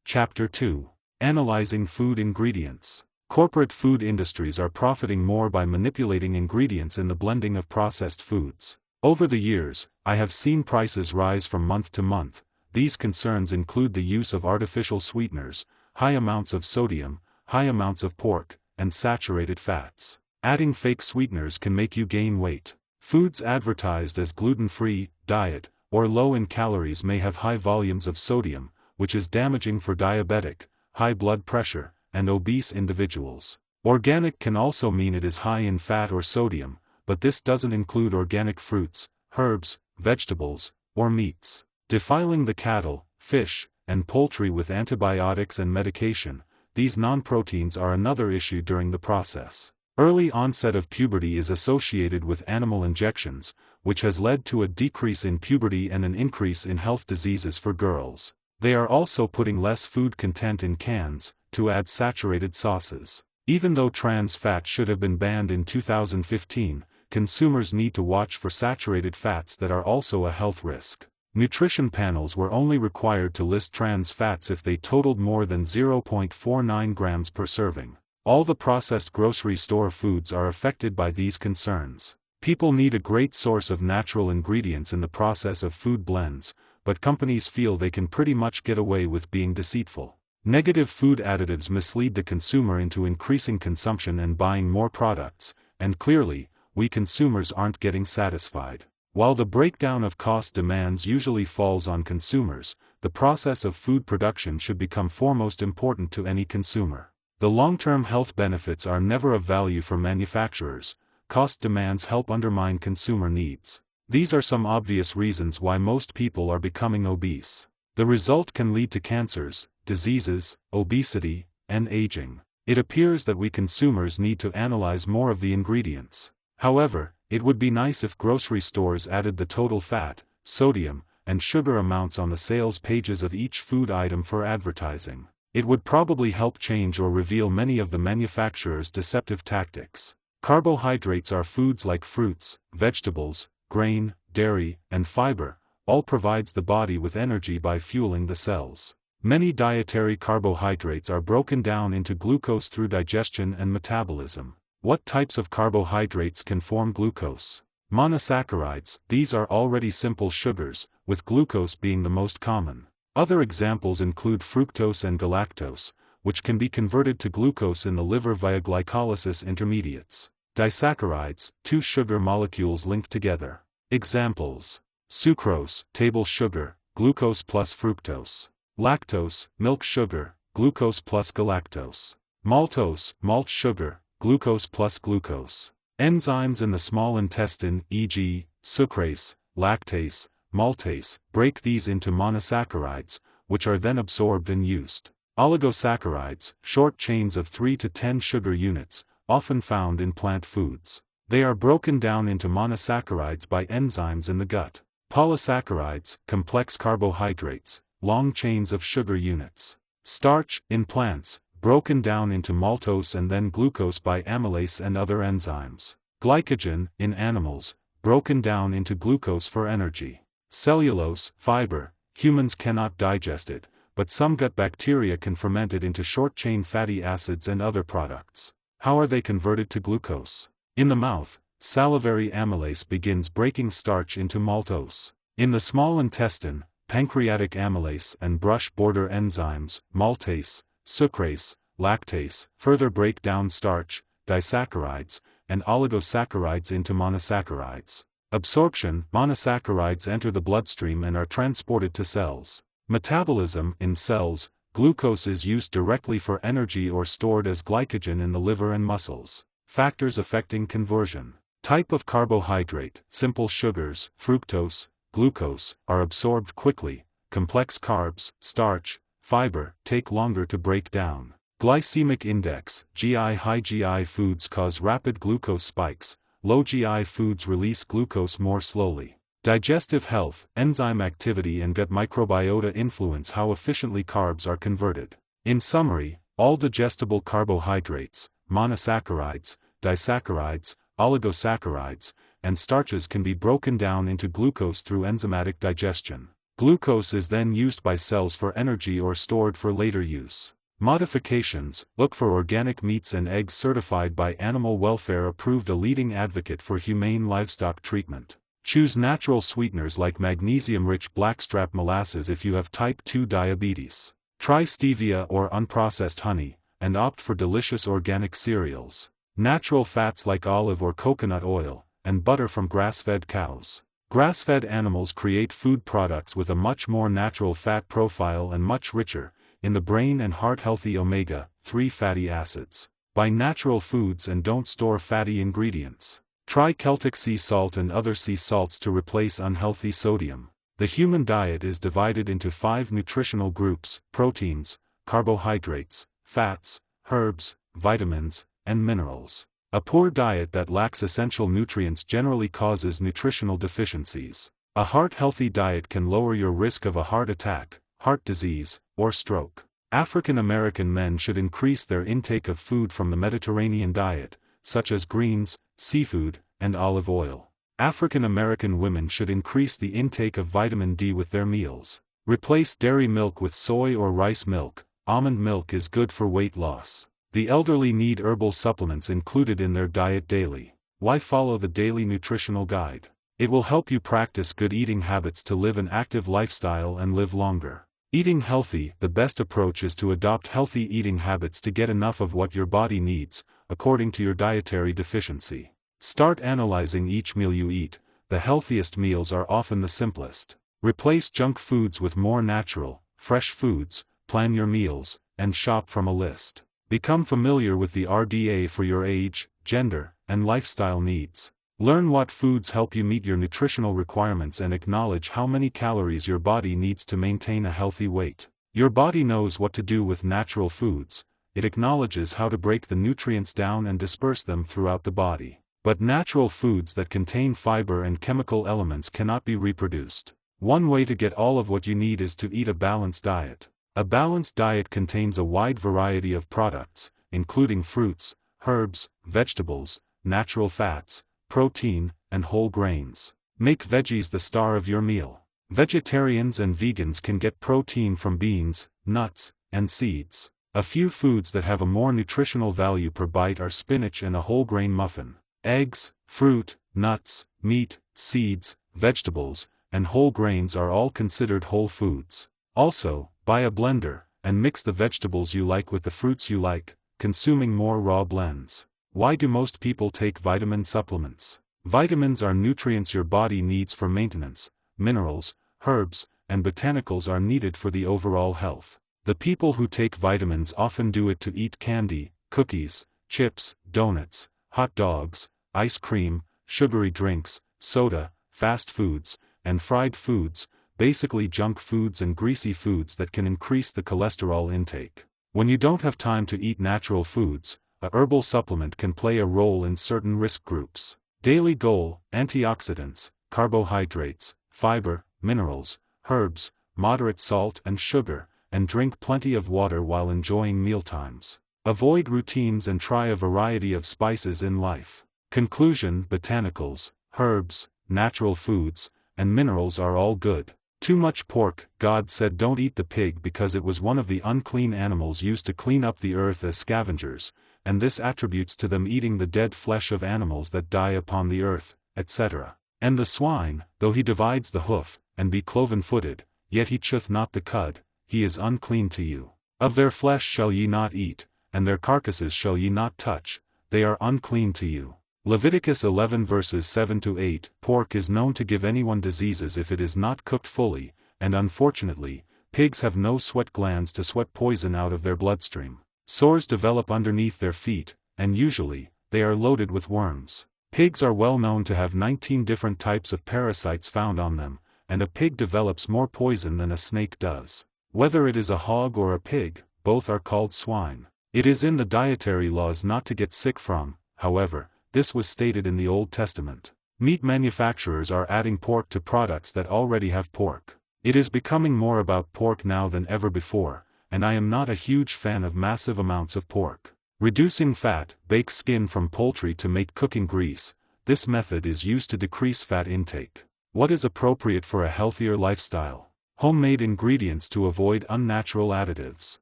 Chapter 2. Analyzing Food Ingredients. Corporate food industries are profiting more by manipulating ingredients in the blending of processed foods. Over the years, I have seen prices rise from month to month. These concerns include the use of artificial sweeteners, high amounts of sodium, high amounts of pork, and saturated fats. Adding fake sweeteners can make you gain weight. Foods advertised as gluten-free, diet, or low in calories may have high volumes of sodium, which is damaging for diabetic, high blood pressure, and obese individuals. Organic can also mean it is high in fat or sodium, but this doesn't include organic fruits, herbs, vegetables, or meats. Defiling the cattle, fish, and poultry with antibiotics and medication, these non-proteins are another issue during the process. Early onset of puberty is associated with animal injections, which has led to a decrease in puberty and an increase in health diseases for girls. They are also putting less food content in cans, to add saturated sauces. Even though trans fat should have been banned in 2015, consumers need to watch for saturated fats that are also a health risk. Nutrition panels were only required to list trans fats if they totaled more than 0.49 grams per serving. All the processed grocery store foods are affected by these concerns. People need a great source of natural ingredients in the process of food blends, but companies feel they can pretty much get away with being deceitful. Negative food additives mislead the consumer into increasing consumption and buying more products, and clearly, we consumers aren't getting satisfied. While the breakdown of cost demands usually falls on consumers, the process of food production should become foremost important to any consumer. The long-term health benefits are never of value for manufacturers. Cost demands help undermine consumer needs. These are some obvious reasons why most people are becoming obese. The result can lead to cancers, diseases, obesity, and aging. It appears that we consumers need to analyze more of the ingredients. However, it would be nice if grocery stores added the total fat, sodium, and sugar amounts on the sales pages of each food item for advertising. It would probably help change or reveal many of the manufacturers' deceptive tactics. Carbohydrates are foods like fruits, vegetables, grain, dairy, and fiber, all provides the body with energy by fueling the cells. Many dietary carbohydrates are broken down into glucose through digestion and metabolism. What types of carbohydrates can form glucose? Monosaccharides, these are already simple sugars, with glucose being the most common. Other examples include fructose and galactose, which can be converted to glucose in the liver via glycolysis intermediates. Disaccharides, two sugar molecules linked together. Examples: sucrose, table sugar, glucose plus fructose. Lactose, milk sugar, glucose plus galactose. Maltose, malt sugar, glucose plus glucose. Enzymes in the small intestine, e.g., sucrase, lactase, maltase, break these into monosaccharides, which are then absorbed and used. Oligosaccharides, short chains of 3 to 10 sugar units, often found in plant foods. They are broken down into monosaccharides by enzymes in the gut. Polysaccharides, complex carbohydrates, long chains of sugar units. Starch, in plants, broken down into maltose and then glucose by amylase and other enzymes. Glycogen, in animals, broken down into glucose for energy. Cellulose, fiber, humans cannot digest it, but some gut bacteria can ferment it into short-chain fatty acids and other products. How are they converted to glucose? In the mouth, salivary amylase begins breaking starch into maltose. In the small intestine, pancreatic amylase and brush border enzymes, maltase, sucrase, lactase, further break down starch, disaccharides, and oligosaccharides into monosaccharides. Absorption, monosaccharides enter the bloodstream and are transported to cells. Metabolism, in cells, glucose is used directly for energy or stored as glycogen in the liver and muscles. Factors affecting conversion. Type of carbohydrate, simple sugars, fructose, glucose, are absorbed quickly. Complex carbs, starch, fiber, take longer to break down. Glycemic index, high GI foods cause rapid glucose spikes, low GI foods release glucose more slowly. Digestive health, enzyme activity and gut microbiota influence how efficiently carbs are converted. In summary, all digestible carbohydrates, monosaccharides, disaccharides, oligosaccharides, and starches can be broken down into glucose through enzymatic digestion. Glucose is then used by cells for energy or stored for later use. Modifications: look for organic meats and eggs certified by Animal Welfare Approved, a leading advocate for humane livestock treatment. Choose natural sweeteners like magnesium-rich blackstrap molasses if you have type 2 diabetes. Try stevia or unprocessed honey, and opt for delicious organic cereals. Natural fats like olive or coconut oil, and butter from grass-fed cows. Grass-fed animals create food products with a much more natural fat profile and much richer, in the brain and heart healthy omega-3 fatty acids. Buy natural foods and don't store fatty ingredients. Try Celtic sea salt and other sea salts to replace unhealthy sodium. The human diet is divided into 5 nutritional groups: proteins, carbohydrates, fats, herbs, vitamins, and minerals. A poor diet that lacks essential nutrients generally causes nutritional deficiencies. A heart-healthy diet can lower your risk of a heart attack, heart disease, or stroke. African American men should increase their intake of food from the Mediterranean diet, such as greens, seafood, and olive oil. African American women should increase the intake of vitamin D with their meals. Replace dairy milk with soy or rice milk. Almond milk is good for weight loss. The elderly need herbal supplements included in their diet daily. Why follow the daily nutritional guide? It will help you practice good eating habits to live an active lifestyle and live longer. Eating healthy: the best approach is to adopt healthy eating habits to get enough of what your body needs, according to your dietary deficiency. Start analyzing each meal you eat. The healthiest meals are often the simplest. Replace junk foods with more natural, fresh foods. Plan your meals, and shop from a list. Become familiar with the RDA for your age, gender, and lifestyle needs. Learn what foods help you meet your nutritional requirements and acknowledge how many calories your body needs to maintain a healthy weight. Your body knows what to do with natural foods. It acknowledges how to break the nutrients down and disperse them throughout the body. But natural foods that contain fiber and chemical elements cannot be reproduced. One way to get all of what you need is to eat a balanced diet. A balanced diet contains a wide variety of products, including fruits, herbs, vegetables, natural fats, protein, and whole grains. Make veggies the star of your meal. Vegetarians and vegans can get protein from beans, nuts, and seeds. A few foods that have a more nutritional value per bite are spinach and a whole grain muffin. Eggs, fruit, nuts, meat, seeds, vegetables, and whole grains are all considered whole foods. Also, buy a blender, and mix the vegetables you like with the fruits you like, consuming more raw blends. Why do most people take vitamin supplements? Vitamins are nutrients your body needs for maintenance. Minerals, herbs, and botanicals are needed for the overall health. The people who take vitamins often do it to eat candy, cookies, chips, donuts, hot dogs, ice cream, sugary drinks, soda, fast foods, and fried foods, basically junk foods and greasy foods that can increase the cholesterol intake. When you don't have time to eat natural foods, a herbal supplement can play a role in certain risk groups. Daily goal: antioxidants, carbohydrates, fiber, minerals, herbs, moderate salt and sugar, and drink plenty of water while enjoying mealtimes. Avoid routines and try a variety of spices in life. Conclusion: botanicals, herbs, natural foods, and minerals are all good. Too much pork: God said don't eat the pig because it was one of the unclean animals used to clean up the earth as scavengers, and this attributes to them eating the dead flesh of animals that die upon the earth, etc. And the swine, though he divides the hoof, and be cloven-footed, yet he cheweth not the cud, he is unclean to you. Of their flesh shall ye not eat, and their carcasses shall ye not touch, they are unclean to you. Leviticus 11 verses 7-8. Pork is known to give anyone diseases if it is not cooked fully, and unfortunately, pigs have no sweat glands to sweat poison out of their bloodstream. Sores develop underneath their feet, and usually, they are loaded with worms. Pigs are well known to have 19 different types of parasites found on them, and a pig develops more poison than a snake does. Whether it is a hog or a pig, both are called swine. It is in the dietary laws not to get sick from, however, this was stated in the Old Testament. Meat manufacturers are adding pork to products that already have pork. It is becoming more about pork now than ever before, and I am not a huge fan of massive amounts of pork. Reducing fat: bake skin from poultry to make cooking grease. This method is used to decrease fat intake. What is appropriate for a healthier lifestyle? Homemade ingredients to avoid unnatural additives.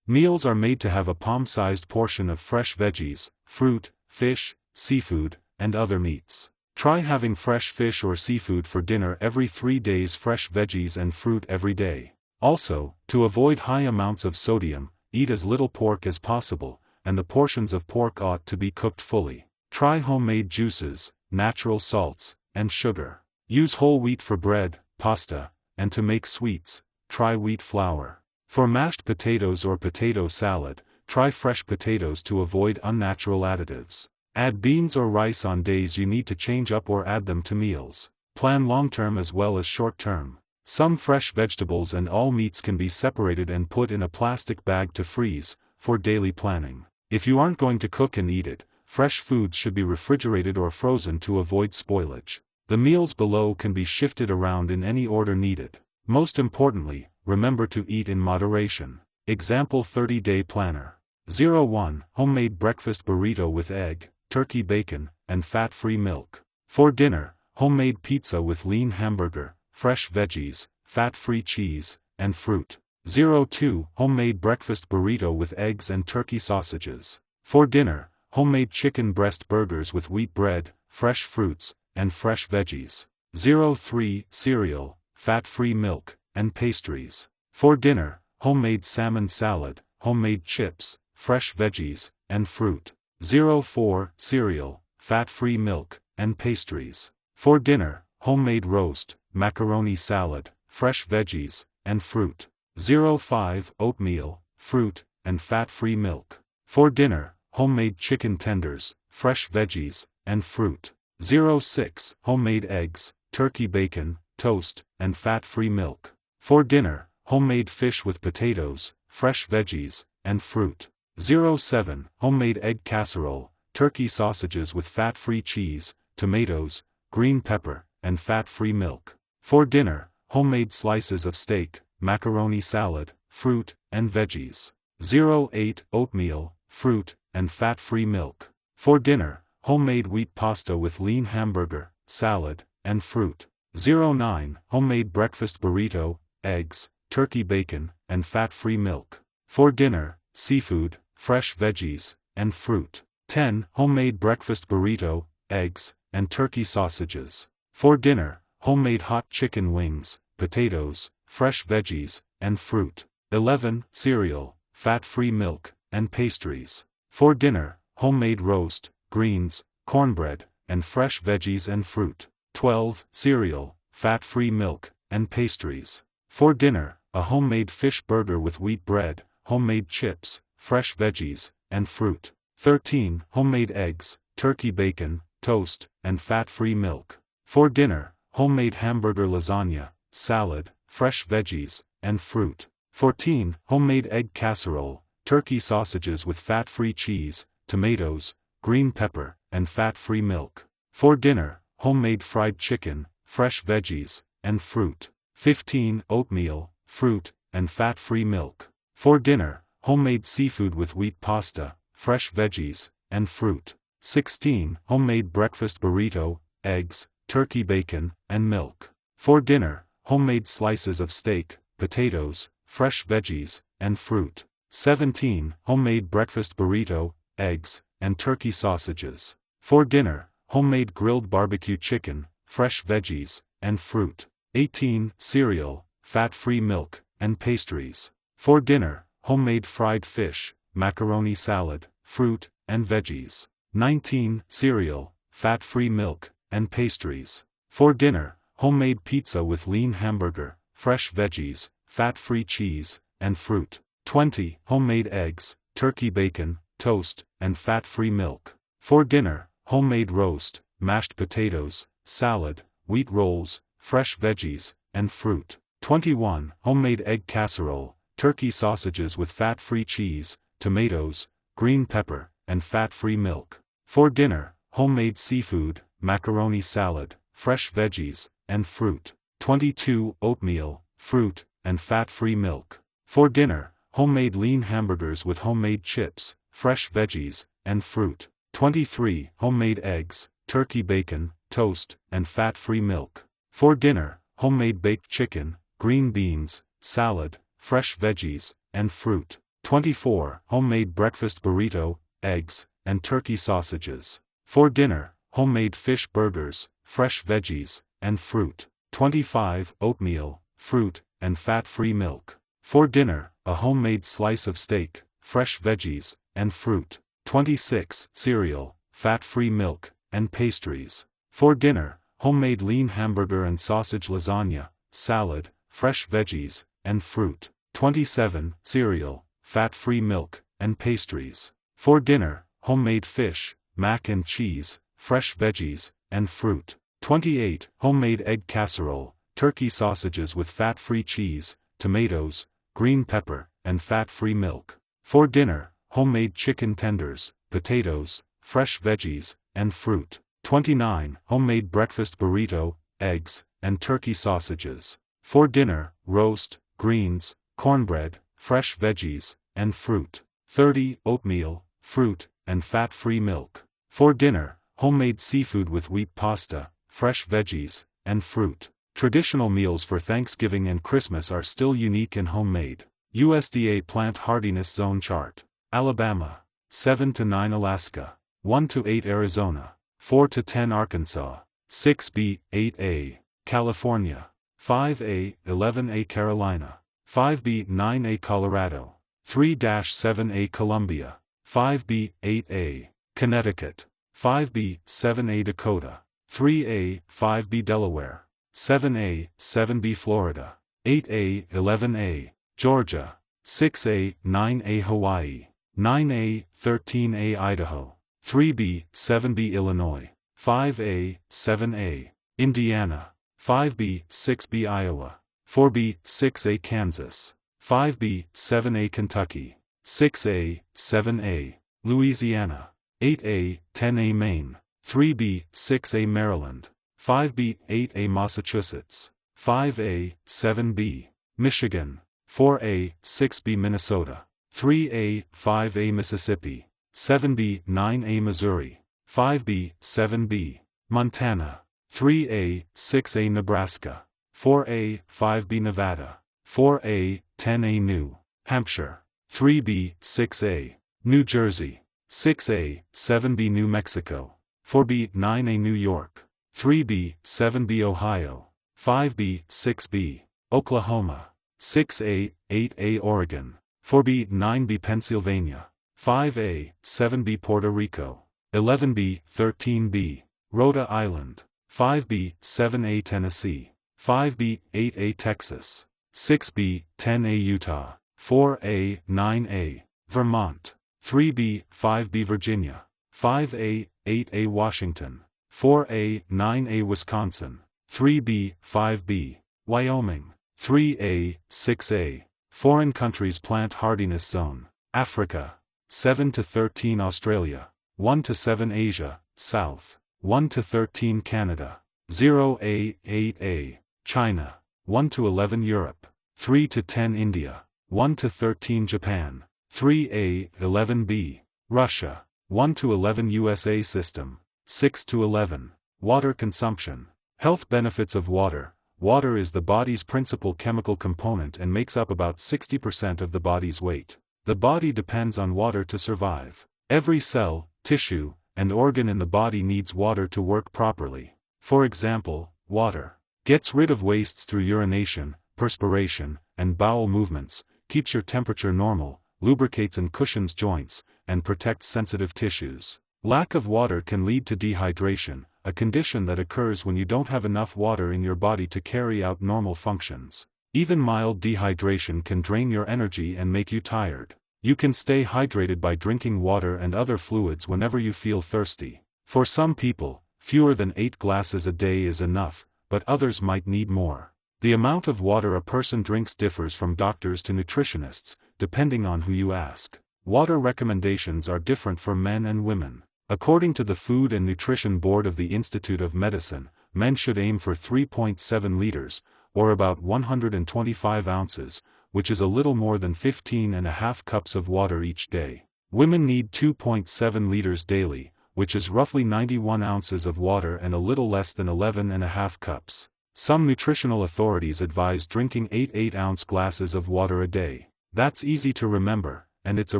Meals are made to have a palm-sized portion of fresh veggies, fruit, fish, seafood, and other meats. Try having fresh fish or seafood for dinner every 3 days, fresh veggies and fruit every day. Also, to avoid high amounts of sodium, eat as little pork as possible, and the portions of pork ought to be cooked fully. Try homemade juices, natural salts, and sugar. Use whole wheat for bread, pasta, and to make sweets, try wheat flour. For mashed potatoes or potato salad, try fresh potatoes to avoid unnatural additives. Add beans or rice on days you need to change up or add them to meals. Plan long-term as well as short-term. Some fresh vegetables and all meats can be separated and put in a plastic bag to freeze, for daily planning. If you aren't going to cook and eat it, fresh foods should be refrigerated or frozen to avoid spoilage. The meals below can be shifted around in any order needed. Most importantly, remember to eat in moderation. Example 30-day planner. 01. Homemade breakfast burrito with egg, turkey bacon, and fat-free milk. For dinner, homemade pizza with lean hamburger, fresh veggies, fat-free cheese, and fruit. 02. Homemade breakfast burrito with eggs and turkey sausages. For dinner, homemade chicken breast burgers with wheat bread, fresh fruits, and fresh veggies. 03. Cereal, fat-free milk, and pastries. For dinner, homemade salmon salad, homemade chips, fresh veggies, and fruit. 04. Cereal, fat-free milk, and pastries. For dinner, homemade roast, macaroni salad, fresh veggies, and fruit. 05. Oatmeal, fruit, and fat-free milk. For dinner, homemade chicken tenders, fresh veggies, and fruit. 06. Homemade eggs, turkey bacon, toast, and fat-free milk. For dinner, homemade fish with potatoes, fresh veggies, and fruit. 07. Homemade egg casserole, turkey sausages with fat-free cheese, tomatoes, green pepper, and fat-free milk. For dinner, homemade slices of steak, macaroni salad, fruit, and veggies. 08. Oatmeal, fruit, and fat-free milk. For dinner, homemade wheat pasta with lean hamburger, salad, and fruit. 09. Homemade breakfast burrito, eggs, turkey bacon, and fat-free milk. For dinner, seafood, fresh veggies, and fruit. 10. Homemade breakfast burrito, eggs, and turkey sausages. For dinner, homemade hot chicken wings, potatoes, fresh veggies, and fruit. 11. Cereal, fat-free milk, and pastries. For dinner, homemade roast, greens, cornbread, and fresh veggies and fruit. 12. Cereal, fat-free milk, and pastries. For dinner, a homemade fish burger with wheat bread, homemade chips, fresh veggies, and fruit. 13. Homemade eggs, turkey bacon, toast, and fat-free milk. For dinner, homemade hamburger lasagna, salad, fresh veggies, and fruit. 14. Homemade egg casserole, turkey sausages with fat-free cheese, tomatoes, green pepper, and fat-free milk. For dinner, homemade fried chicken, fresh veggies, and fruit. 15. Oatmeal, fruit, and fat-free milk. For dinner, homemade seafood with wheat pasta, fresh veggies, and fruit. 16. Homemade breakfast burrito, eggs, turkey bacon, and milk. For dinner, homemade slices of steak, potatoes, fresh veggies, and fruit. 17. Homemade breakfast burrito, eggs, and turkey sausages. For dinner, homemade grilled barbecue chicken, fresh veggies, and fruit. 18. Cereal, fat-free milk, and pastries. For dinner, homemade fried fish, macaroni salad, fruit, and veggies. 19. Cereal, fat-free milk, and pastries. For dinner, homemade pizza with lean hamburger, fresh veggies, fat-free cheese, and fruit. 20. Homemade eggs, turkey bacon, toast, and fat-free milk. For dinner, homemade roast, mashed potatoes, salad, wheat rolls, fresh veggies, and fruit. 21. Homemade egg casserole, turkey sausages with fat-free cheese, tomatoes, green pepper, and fat-free milk. For dinner, homemade seafood, macaroni salad, fresh veggies, and fruit. 22. Oatmeal, fruit, and fat-free milk. For dinner, homemade lean hamburgers with homemade chips, fresh veggies, and fruit. 23. Homemade eggs, turkey bacon, toast, and fat-free milk. For dinner, homemade baked chicken, green beans, salad, fresh veggies, and fruit. 24. Homemade breakfast burrito, eggs, and turkey sausages. For dinner, homemade fish burgers, fresh veggies, and fruit. 25. Oatmeal, fruit, and fat-free milk. For dinner, a homemade slice of steak, fresh veggies, and fruit. 26. Cereal, fat-free milk, and pastries. For dinner, homemade lean hamburger and sausage lasagna, salad, fresh veggies, and fruit. 27. Cereal, fat-free milk, and pastries. For dinner, homemade fish, mac and cheese, fresh veggies, and fruit. 28. Homemade egg casserole, turkey sausages with fat-free cheese, tomatoes, green pepper, and fat-free milk. For dinner, homemade chicken tenders, potatoes, fresh veggies, and fruit. 29. Homemade breakfast burrito, eggs, and turkey sausages. For dinner, roast, greens, cornbread, fresh veggies, and fruit. 30. Oatmeal, fruit, and fat-free milk. For dinner, homemade seafood with wheat pasta, fresh veggies, and fruit. Traditional meals for Thanksgiving and Christmas are still unique and homemade. USDA Plant Hardiness Zone Chart. Alabama. 7 to 9 Alaska. 1 to 8 Arizona. 4 to 10 Arkansas. 6B, 8A. California. 5A, 11A Carolina. 5B, 9A Colorado. 3-7A Columbia. 5B, 8A. Connecticut. 5B, 7A Dakota. 3A, 5B Delaware. 7A, 7B Florida. 8A, 11A. Georgia. 6A, 9A Hawaii. 9A, 13A Idaho. 3B, 7B Illinois. 5A, 7A. Indiana. 5B, 6B Iowa. 4B, 6A Kansas. 5B, 7A Kentucky. 6A, 7A. Louisiana. 8A, 10A Maine. 3B, 6A Maryland. 5B, 8A Massachusetts. 5A, 7B. Michigan. 4A, 6B Minnesota. 3A, 5A Mississippi. 7B, 9A Missouri. 5B, 7B. Montana. 3A, 6A Nebraska. 4A, 5B Nevada. 4A, 10A New Hampshire. 3B, 6A. New Jersey. 6A, 7B New Mexico. 4B, 9A New York. 3B, 7B Ohio. 5B, 6B. Oklahoma. 6A, 8A Oregon. 4B, 9B Pennsylvania. 5A, 7B Puerto Rico. 11B, 13B. Rhode Island. 5B, 7A Tennessee. 5B, 8A Texas. 6B, 10A Utah. 4A, 9A. Vermont. 3B, 5B Virginia. 5A, 8A Washington. 4A, 9A Wisconsin. 3B, 5B. Wyoming. 3A, 6A. Foreign countries plant hardiness zone. Africa. 7 to 13 Australia. 1 to 7 Asia, South. 1 to 13 Canada. 0A, 8A. China. 1 to 11 Europe. 3 to 10 India. 1 to 13 Japan. 3A, 11B. Russia. 1 to 11 USA system. 6 to 11. Water consumption. Health benefits of water. Water is the body's principal chemical component and makes up about 60% of the body's weight. The body depends on water to survive. Every cell, tissue, and organ in the body needs water to work properly. For example, water gets rid of wastes through urination, perspiration, and bowel movements, keeps your temperature normal, lubricates and cushions joints, and protects sensitive tissues. Lack of water can lead to dehydration, a condition that occurs when you don't have enough water in your body to carry out normal functions. Even mild dehydration can drain your energy and make you tired. You can stay hydrated by drinking water and other fluids whenever you feel thirsty. For some people, fewer than 8 glasses a day is enough, but others might need more. The amount of water a person drinks differs from doctors to nutritionists, depending on who you ask. Water recommendations are different for men and women. According to the Food and Nutrition Board of the Institute of Medicine, men should aim for 3.7 liters, or about 125 ounces, which is a little more than 15.5 cups of water each day. Women need 2.7 liters daily, which is roughly 91 ounces of water and a little less than 11.5 cups. Some nutritional authorities advise drinking 8 8-ounce glasses of water a day. That's easy to remember, and it's a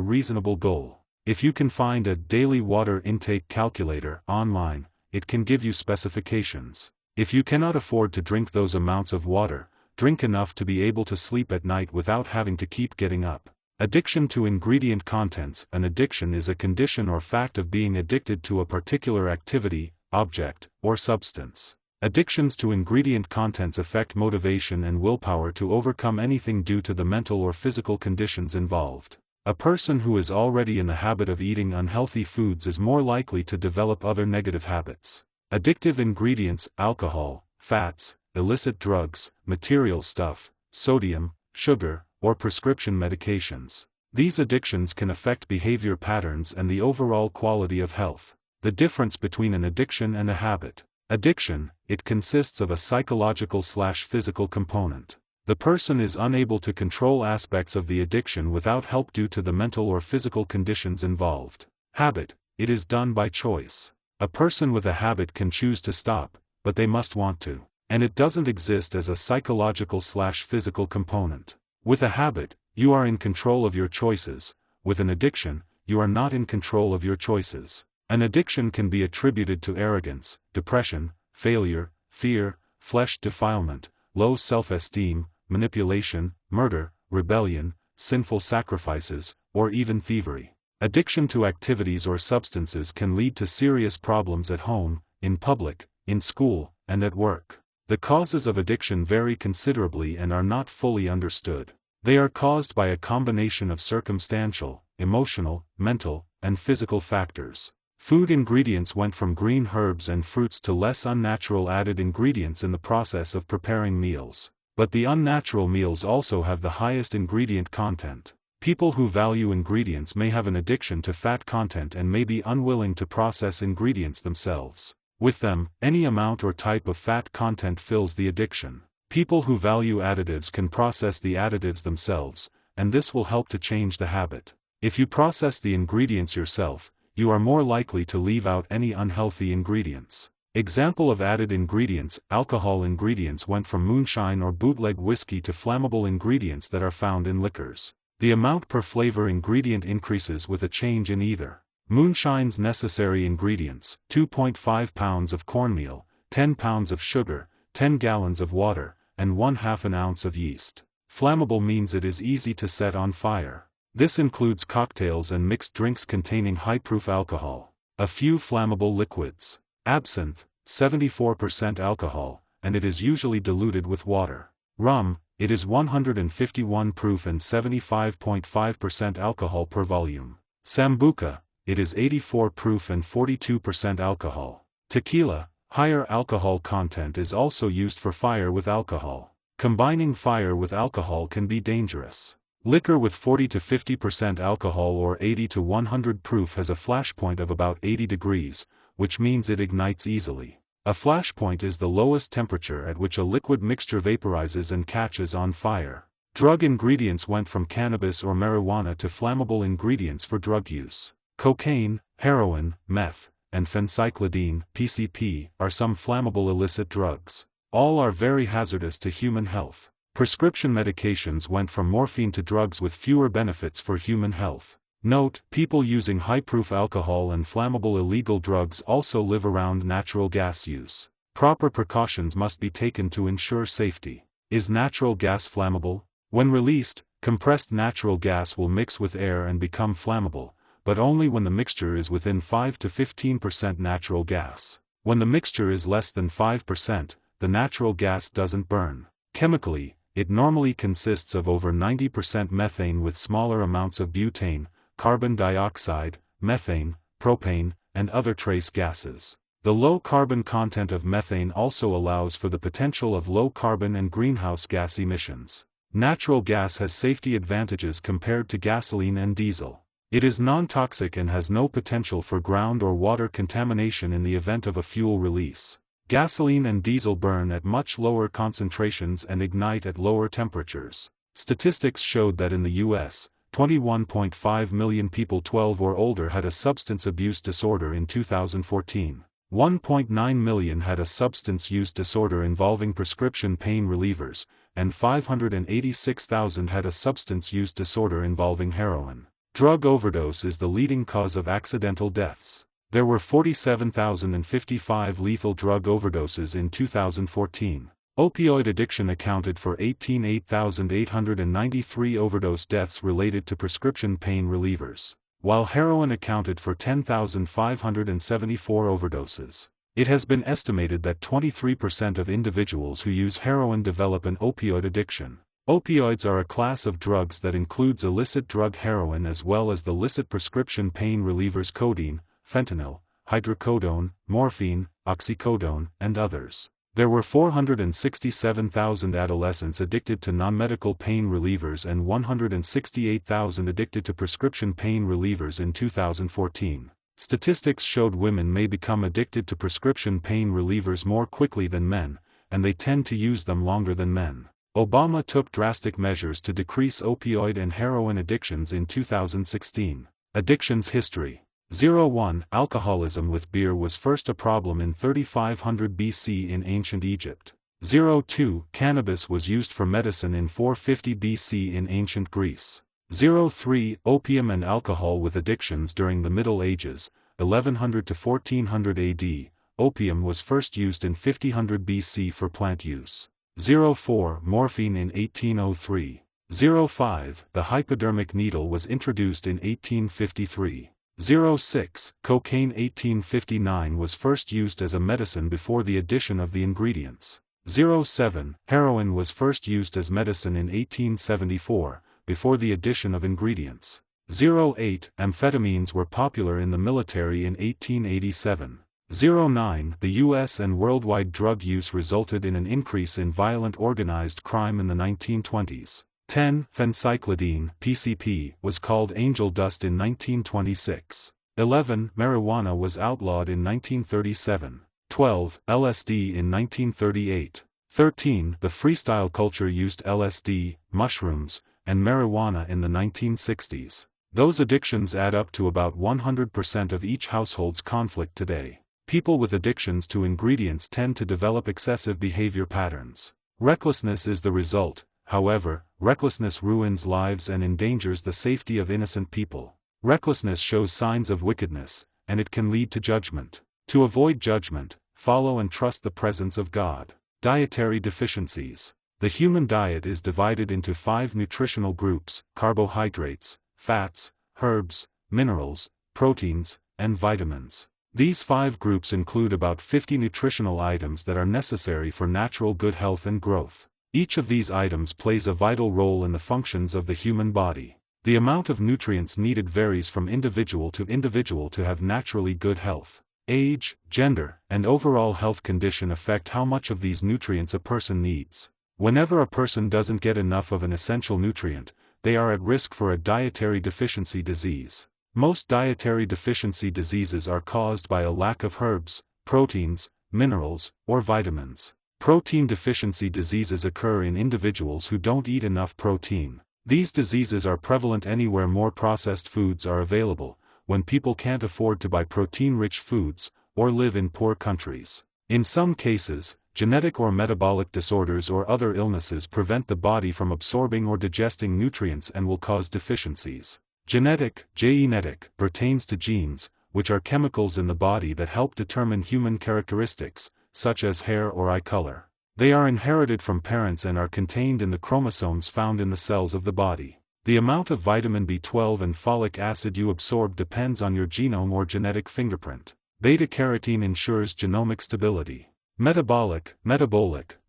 reasonable goal. If you can find a daily water intake calculator online, it can give you specifications. If you cannot afford to drink those amounts of water, drink enough to be able to sleep at night without having to keep getting up. Addiction to ingredient contents. An addiction is a condition or fact of being addicted to a particular activity, object, or substance. Addictions to ingredient contents affect motivation and willpower to overcome anything due to the mental or physical conditions involved. A person who is already in the habit of eating unhealthy foods is more likely to develop other negative habits. Addictive ingredients: alcohol, fats, illicit drugs, material stuff, sodium, sugar, or prescription medications. These addictions can affect behavior patterns and the overall quality of health. The difference between an addiction and a habit. Addiction, it consists of a psychological/physical component. The person is unable to control aspects of the addiction without help due to the mental or physical conditions involved. Habit, it is done by choice. A person with a habit can choose to stop, but they must want to. And it doesn't exist as a psychological/physical component. With a habit, you are in control of your choices. With an addiction, you are not in control of your choices. An addiction can be attributed to arrogance, depression, failure, fear, flesh defilement, low self-esteem, manipulation, murder, rebellion, sinful sacrifices, or even thievery. Addiction to activities or substances can lead to serious problems at home, in public, in school, and at work. The causes of addiction vary considerably and are not fully understood. They are caused by a combination of circumstantial, emotional, mental, and physical factors. Food ingredients went from green herbs and fruits to less unnatural added ingredients in the process of preparing meals. But the unnatural meals also have the highest ingredient content. People who value ingredients may have an addiction to fat content and may be unwilling to process ingredients themselves. With them, any amount or type of fat content fills the addiction. People who value additives can process the additives themselves, and this will help to change the habit. If you process the ingredients yourself, you are more likely to leave out any unhealthy ingredients. Example of added ingredients: alcohol ingredients went from moonshine or bootleg whiskey to flammable ingredients that are found in liquors. The amount per flavor ingredient increases with a change in either. Moonshine's necessary ingredients: 2.5 pounds of cornmeal, 10 pounds of sugar, 10 gallons of water, and 1/2 ounce of yeast. Flammable means it is easy to set on fire. This includes cocktails and mixed drinks containing high-proof alcohol. A few flammable liquids. Absinthe, 74% alcohol, and it is usually diluted with water. Rum, it is 151 proof and 75.5% alcohol per volume. Sambuca, it is 84 proof and 42% alcohol. Tequila, higher alcohol content, is also used for fire with alcohol. Combining fire with alcohol can be dangerous. Liquor with 40 to 50% alcohol or 80 to 100 proof has a flash point of about 80 degrees, which means it ignites easily. A flash point is the lowest temperature at which a liquid mixture vaporizes and catches on fire. Drug ingredients went from cannabis or marijuana to flammable ingredients for drug use. Cocaine, heroin, meth, and phencyclidine (PCP) are some flammable illicit drugs. All are very hazardous to human health. Prescription medications went from morphine to drugs with fewer benefits for human health. Note: people using high-proof alcohol and flammable illegal drugs also live around natural gas use. Proper precautions must be taken to ensure safety. Is natural gas flammable? When released, compressed natural gas will mix with air and become flammable, but only when the mixture is within 5 to 15% natural gas. When the mixture is less than 5%, the natural gas doesn't burn. Chemically, it normally consists of over 90% methane with smaller amounts of butane, carbon dioxide, methane, propane, and other trace gases. The low carbon content of methane also allows for the potential of low carbon and greenhouse gas emissions. Natural gas has safety advantages compared to gasoline and diesel. It is non-toxic and has no potential for ground or water contamination in the event of a fuel release. Gasoline and diesel burn at much lower concentrations and ignite at lower temperatures. Statistics showed that in the U.S., 21.5 million people 12 or older had a substance abuse disorder in 2014. 1.9 million had a substance use disorder involving prescription pain relievers, and 586,000 had a substance use disorder involving heroin. Drug overdose is the leading cause of accidental deaths. There were 47,055 lethal drug overdoses in 2014. Opioid addiction accounted for 8,893 overdose deaths related to prescription pain relievers, while heroin accounted for 10,574 overdoses. It has been estimated that 23% of individuals who use heroin develop an opioid addiction. Opioids are a class of drugs that includes illicit drug heroin as well as the licit prescription pain relievers codeine, fentanyl, hydrocodone, morphine, oxycodone, and others. There were 467,000 adolescents addicted to non-medical pain relievers and 168,000 addicted to prescription pain relievers in 2014. Statistics showed women may become addicted to prescription pain relievers more quickly than men, and they tend to use them longer than men. Obama took drastic measures to decrease opioid and heroin addictions in 2016. Addictions history. 01. Alcoholism with beer was first a problem in 3500 BC in ancient Egypt. 02. Cannabis was used for medicine in 450 BC in ancient Greece. 03. Opium and alcohol with addictions during the Middle Ages, 1100 to 1400 AD. Opium was first used in 5000 BC for plant use. 04. Morphine in 1803. 05. The hypodermic needle was introduced in 1853. 06. Cocaine 1859 was first used as a medicine before the addition of the ingredients. 07. Heroin was first used as medicine in 1874, before the addition of ingredients. 08. Amphetamines were popular in the military in 1887. 09. The U.S. and worldwide drug use resulted in an increase in violent organized crime in the 1920s. 10. Phencyclidine, PCP, was called angel dust in 1926. 11. Marijuana was outlawed in 1937. 12. LSD in 1938. 13. The freestyle culture used LSD, mushrooms, and marijuana in the 1960s. Those addictions add up to about 100% of each household's conflict today. People with addictions to ingredients tend to develop excessive behavior patterns. Recklessness is the result. However, recklessness ruins lives and endangers the safety of innocent people. Recklessness shows signs of wickedness, and it can lead to judgment. To avoid judgment, follow and trust the presence of God. Dietary deficiencies. The human diet is divided into 5 nutritional groups: carbohydrates, fats, herbs, minerals, proteins, and vitamins. These 5 groups include about 50 nutritional items that are necessary for natural good health and growth. Each of these items plays a vital role in the functions of the human body. The amount of nutrients needed varies from individual to have naturally good health. Age, gender, and overall health condition affect how much of these nutrients a person needs. Whenever a person doesn't get enough of an essential nutrient, they are at risk for a dietary deficiency disease. Most dietary deficiency diseases are caused by a lack of herbs, proteins, minerals, or vitamins. Protein deficiency diseases occur in individuals who don't eat enough protein. These diseases are prevalent anywhere more processed foods are available, when people can't afford to buy protein-rich foods, or live in poor countries. In some cases, genetic or metabolic disorders or other illnesses prevent the body from absorbing or digesting nutrients and will cause deficiencies. Genetic pertains to genes, which are chemicals in the body that help determine human characteristics, such as hair or eye color. They are inherited from parents and are contained in the chromosomes found in the cells of the body. The amount of vitamin B12 and folic acid you absorb depends on your genome or genetic fingerprint. Beta-carotene ensures genomic stability. Metabolic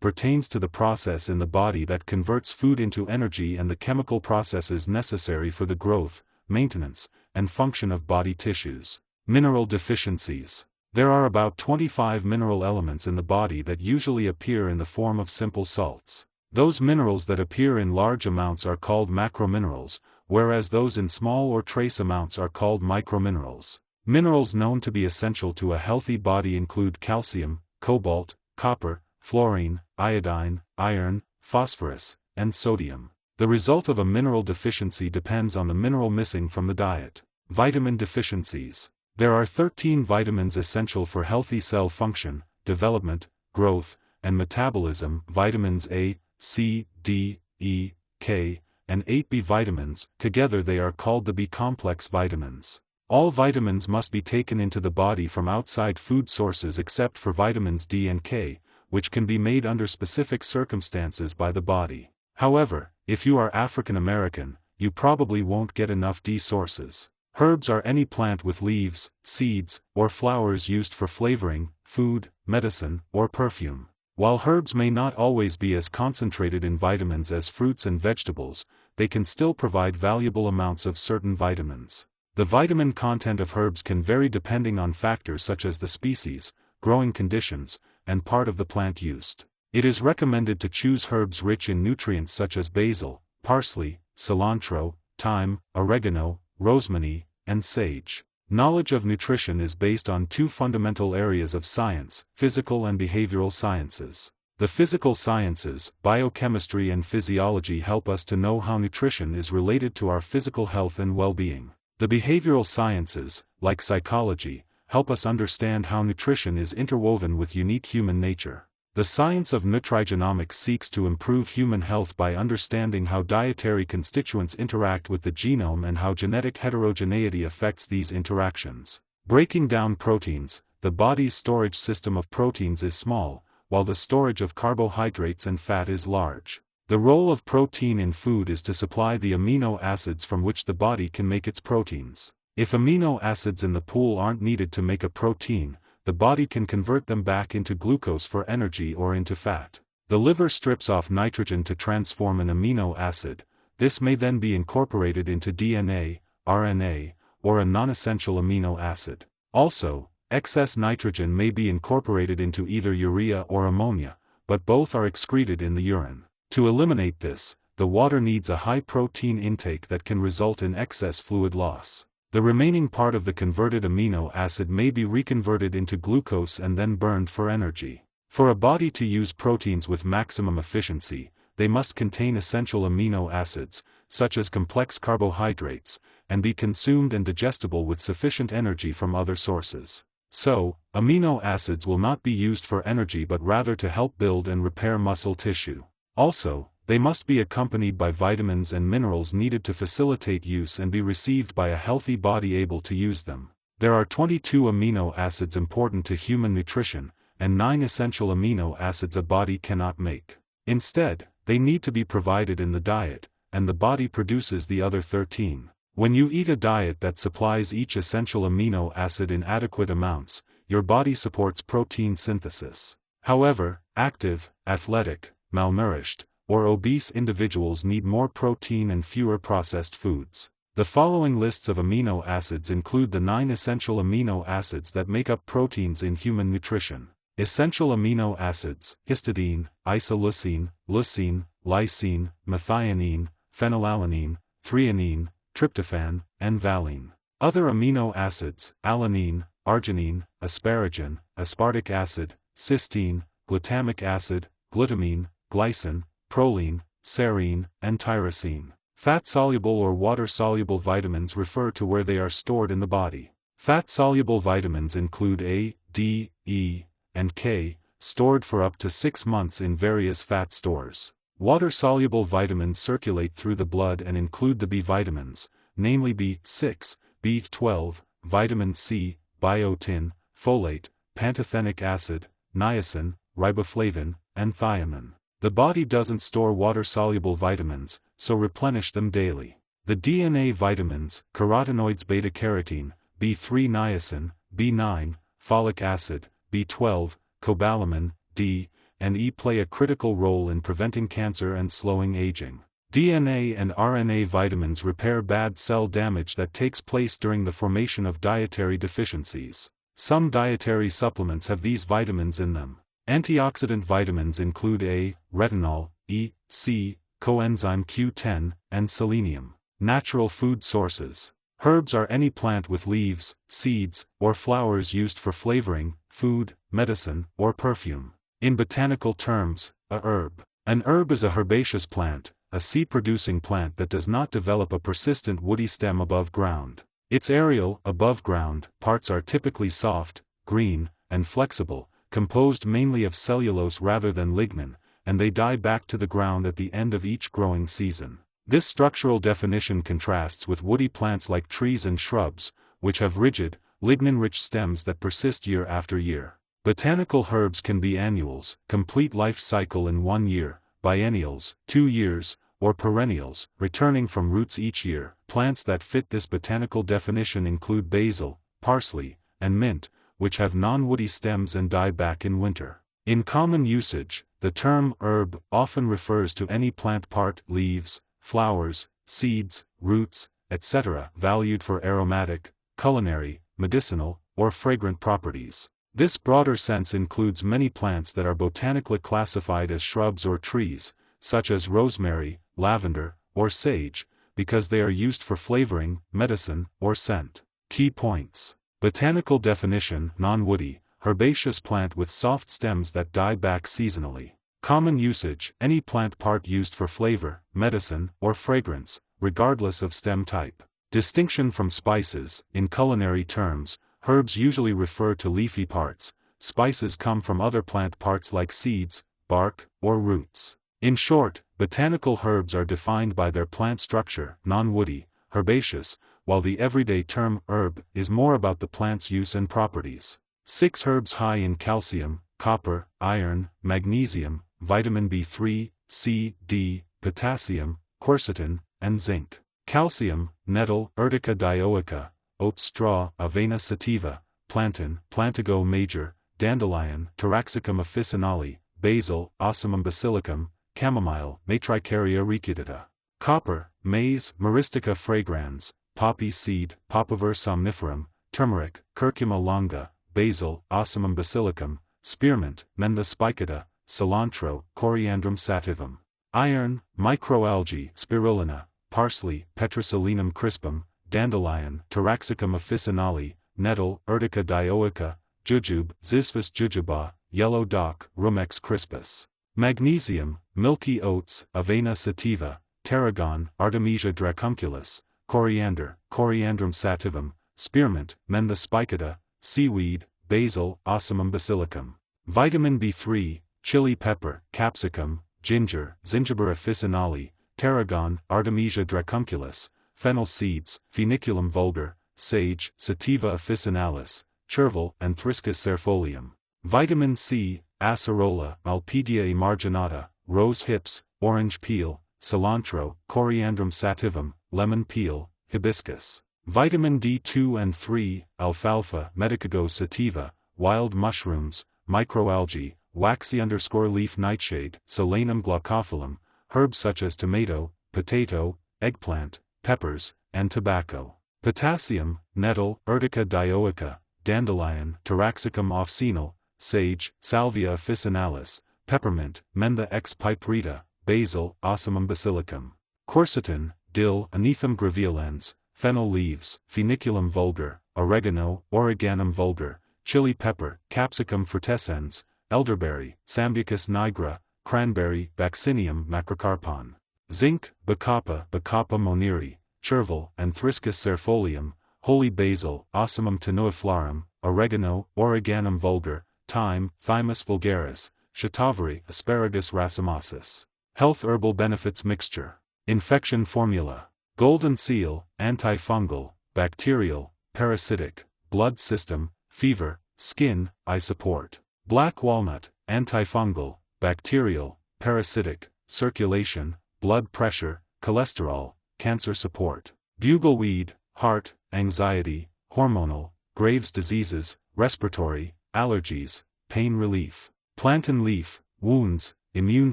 pertains to the process in the body that converts food into energy and the chemical processes necessary for the growth, maintenance, and function of body tissues. Mineral deficiencies. There are about 25 mineral elements in the body that usually appear in the form of simple salts. Those minerals that appear in large amounts are called macrominerals, whereas those in small or trace amounts are called microminerals. Minerals known to be essential to a healthy body include calcium, cobalt, copper, fluorine, iodine, iron, phosphorus, and sodium. The result of a mineral deficiency depends on the mineral missing from the diet. Vitamin deficiencies. There are 13 vitamins essential for healthy cell function, development, growth, and metabolism: vitamins A, C, D, E, K, and 8 B vitamins. Together they are called the B-complex vitamins. All vitamins must be taken into the body from outside food sources except for vitamins D and K, which can be made under specific circumstances by the body. However, if you are African American, you probably won't get enough D sources. Herbs are any plant with leaves, seeds, or flowers used for flavoring, food, medicine, or perfume. While herbs may not always be as concentrated in vitamins as fruits and vegetables, they can still provide valuable amounts of certain vitamins. The vitamin content of herbs can vary depending on factors such as the species, growing conditions, and part of the plant used. It is recommended to choose herbs rich in nutrients such as basil, parsley, cilantro, thyme, oregano, rosemary, and sage. Knowledge of nutrition is based on two fundamental areas of science: physical and behavioral sciences. The physical sciences, biochemistry and physiology, help us to know how nutrition is related to our physical health and well-being. The behavioral sciences, like psychology, help us understand how nutrition is interwoven with unique human nature. The science of nutrigenomics seeks to improve human health by understanding how dietary constituents interact with the genome and how genetic heterogeneity affects these interactions. Breaking down proteins, the body's storage system of proteins is small, while the storage of carbohydrates and fat is large. The role of protein in food is to supply the amino acids from which the body can make its proteins. If amino acids in the pool aren't needed to make a protein, the body can convert them back into glucose for energy or into fat. The liver strips off nitrogen to transform an amino acid. This may then be incorporated into DNA, RNA, or a non-essential amino acid. Also, excess nitrogen may be incorporated into either urea or ammonia, but both are excreted in the urine. To eliminate this, the water needs a high protein intake that can result in excess fluid loss. The remaining part of the converted amino acid may be reconverted into glucose and then burned for energy. For a body to use proteins with maximum efficiency, they must contain essential amino acids, such as complex carbohydrates, and be consumed and digestible with sufficient energy from other sources. So, amino acids will not be used for energy but rather to help build and repair muscle tissue. Also, they must be accompanied by vitamins and minerals needed to facilitate use and be received by a healthy body able to use them. There are 22 amino acids important to human nutrition, and 9 essential amino acids a body cannot make. Instead, they need to be provided in the diet, and the body produces the other 13. When you eat a diet that supplies each essential amino acid in adequate amounts, your body supports protein synthesis. However, active, athletic, malnourished, or obese individuals need more protein and fewer processed foods. The following lists of amino acids include the 9 essential amino acids that make up proteins in human nutrition. Essential amino acids: histidine, isoleucine, leucine, lysine, methionine, phenylalanine, threonine, tryptophan, and valine. Other amino acids: alanine, arginine, asparagine, aspartic acid, cysteine, glutamic acid, glutamine, glycine, proline, serine, and tyrosine. Fat-soluble or water-soluble vitamins refer to where they are stored in the body. Fat-soluble vitamins include A, D, E, and K, stored for up to 6 months in various fat stores. Water-soluble vitamins circulate through the blood and include the B vitamins, namely B6, B12, vitamin C, biotin, folate, pantothenic acid, niacin, riboflavin, and thiamine. The body doesn't store water-soluble vitamins, so replenish them daily. The DNA vitamins, carotenoids beta-carotene, B3 niacin, B9, folic acid, B12, cobalamin, D, and E play a critical role in preventing cancer and slowing aging. DNA and RNA vitamins repair bad cell damage that takes place during the formation of dietary deficiencies. Some dietary supplements have these vitamins in them. Antioxidant vitamins include A, retinol, E, C, coenzyme Q10, and selenium. Natural food sources. Herbs are any plant with leaves, seeds, or flowers used for flavoring, food, medicine, or perfume. In botanical terms, a herb. An herb is a herbaceous plant, a seed-producing plant that does not develop a persistent woody stem above ground. Its aerial, above-ground, parts are typically soft, green, and flexible, composed mainly of cellulose rather than lignin, and they die back to the ground at the end of each growing season. This structural definition contrasts with woody plants like trees and shrubs, which have rigid, lignin-rich stems that persist year after year. Botanical herbs can be annuals, complete life cycle in 1 year, biennials, 2 years, or perennials, returning from roots each year. Plants that fit this botanical definition include basil, parsley, and mint, which have non-woody stems and die back in winter. In common usage, the term herb often refers to any plant part, leaves, flowers, seeds, roots, etc., valued for aromatic, culinary, medicinal, or fragrant properties. This broader sense includes many plants that are botanically classified as shrubs or trees, such as rosemary, lavender, or sage, because they are used for flavoring, medicine, or scent. Key points. Botanical definition: non-woody, herbaceous plant with soft stems that die back seasonally. Common usage: any plant part used for flavor, medicine, or fragrance, regardless of stem type. Distinction from spices: in culinary terms, herbs usually refer to leafy parts. Spices come from other plant parts like seeds, bark, or roots. In short, botanical herbs are defined by their plant structure, non-woody, herbaceous, while the everyday term herb is more about the plant's use and properties. 6 herbs high in calcium, copper, iron, magnesium, vitamin B3, C, D, potassium, quercetin, and zinc. Calcium: nettle, Urtica dioica, oat straw, Avena sativa, plantain, Plantago major, dandelion, Taraxacum officinale, basil, Ocimum basilicum, chamomile, Matricaria ricudata. Copper: maize, Myristica fragrans, poppy seed, Papaver somniferum, turmeric, Curcuma longa, basil, Ocimum basilicum, spearmint, Mentha spicata, cilantro, Coriandrum sativum. Iron: microalgae, spirulina, parsley, Petroselinum crispum, dandelion, Taraxacum officinale, nettle, Urtica dioica, jujube, Ziphus jujube, yellow dock, Rumex crispus. Magnesium: milky oats, Avena sativa, tarragon, Artemisia dracunculus, coriander, Coriandrum sativum, spearmint, Mentha spicata, seaweed, basil, Ocimum basilicum. Vitamin B3, chili pepper, capsicum, ginger, Zingiber officinale, tarragon, Artemisia dracunculus, fennel seeds, Feniculum vulgar, sage, Sativa officinalis, chervil, and Thriscus cerefolium. Vitamin C, acerola, Malpedia emarginata, rose hips, orange peel, cilantro, Coriandrum sativum, lemon peel, hibiscus. Vitamin D2 and 3, alfalfa, Medicago sativa, wild mushrooms, microalgae, waxy_leaf nightshade, Solanum glaucophyllum, herbs such as tomato, potato, eggplant, peppers, and tobacco. Potassium: nettle, Urtica dioica, dandelion, Taraxacum officinal, sage, Salvia officinalis, peppermint, Mentha ex piperita, basil, Ocimum basilicum. Quercetin: dill, Anethum graveolens, fennel leaves, Feniculum vulgar, oregano, Origanum vulgar, chili pepper, Capsicum frutescens, elderberry, Sambucus nigra, cranberry, Vaccinium macrocarpon. Zinc: Bacopa, Bacopa moneri, chervil, and Thriscus cerefolium, holy basil, Ocimum tenuiflorum, oregano, Origanum vulgar, thyme, Thymus vulgaris, shatavari, Asparagus racemosus. Health herbal benefits mixture. Infection formula. Golden seal: antifungal, bacterial, parasitic, blood system, fever, skin, eye support. Black walnut: antifungal, bacterial, parasitic, circulation, blood pressure, cholesterol, cancer support. Bugleweed: heart, anxiety, hormonal, Graves' diseases, respiratory, allergies, pain relief. Plantain leaf: wounds, immune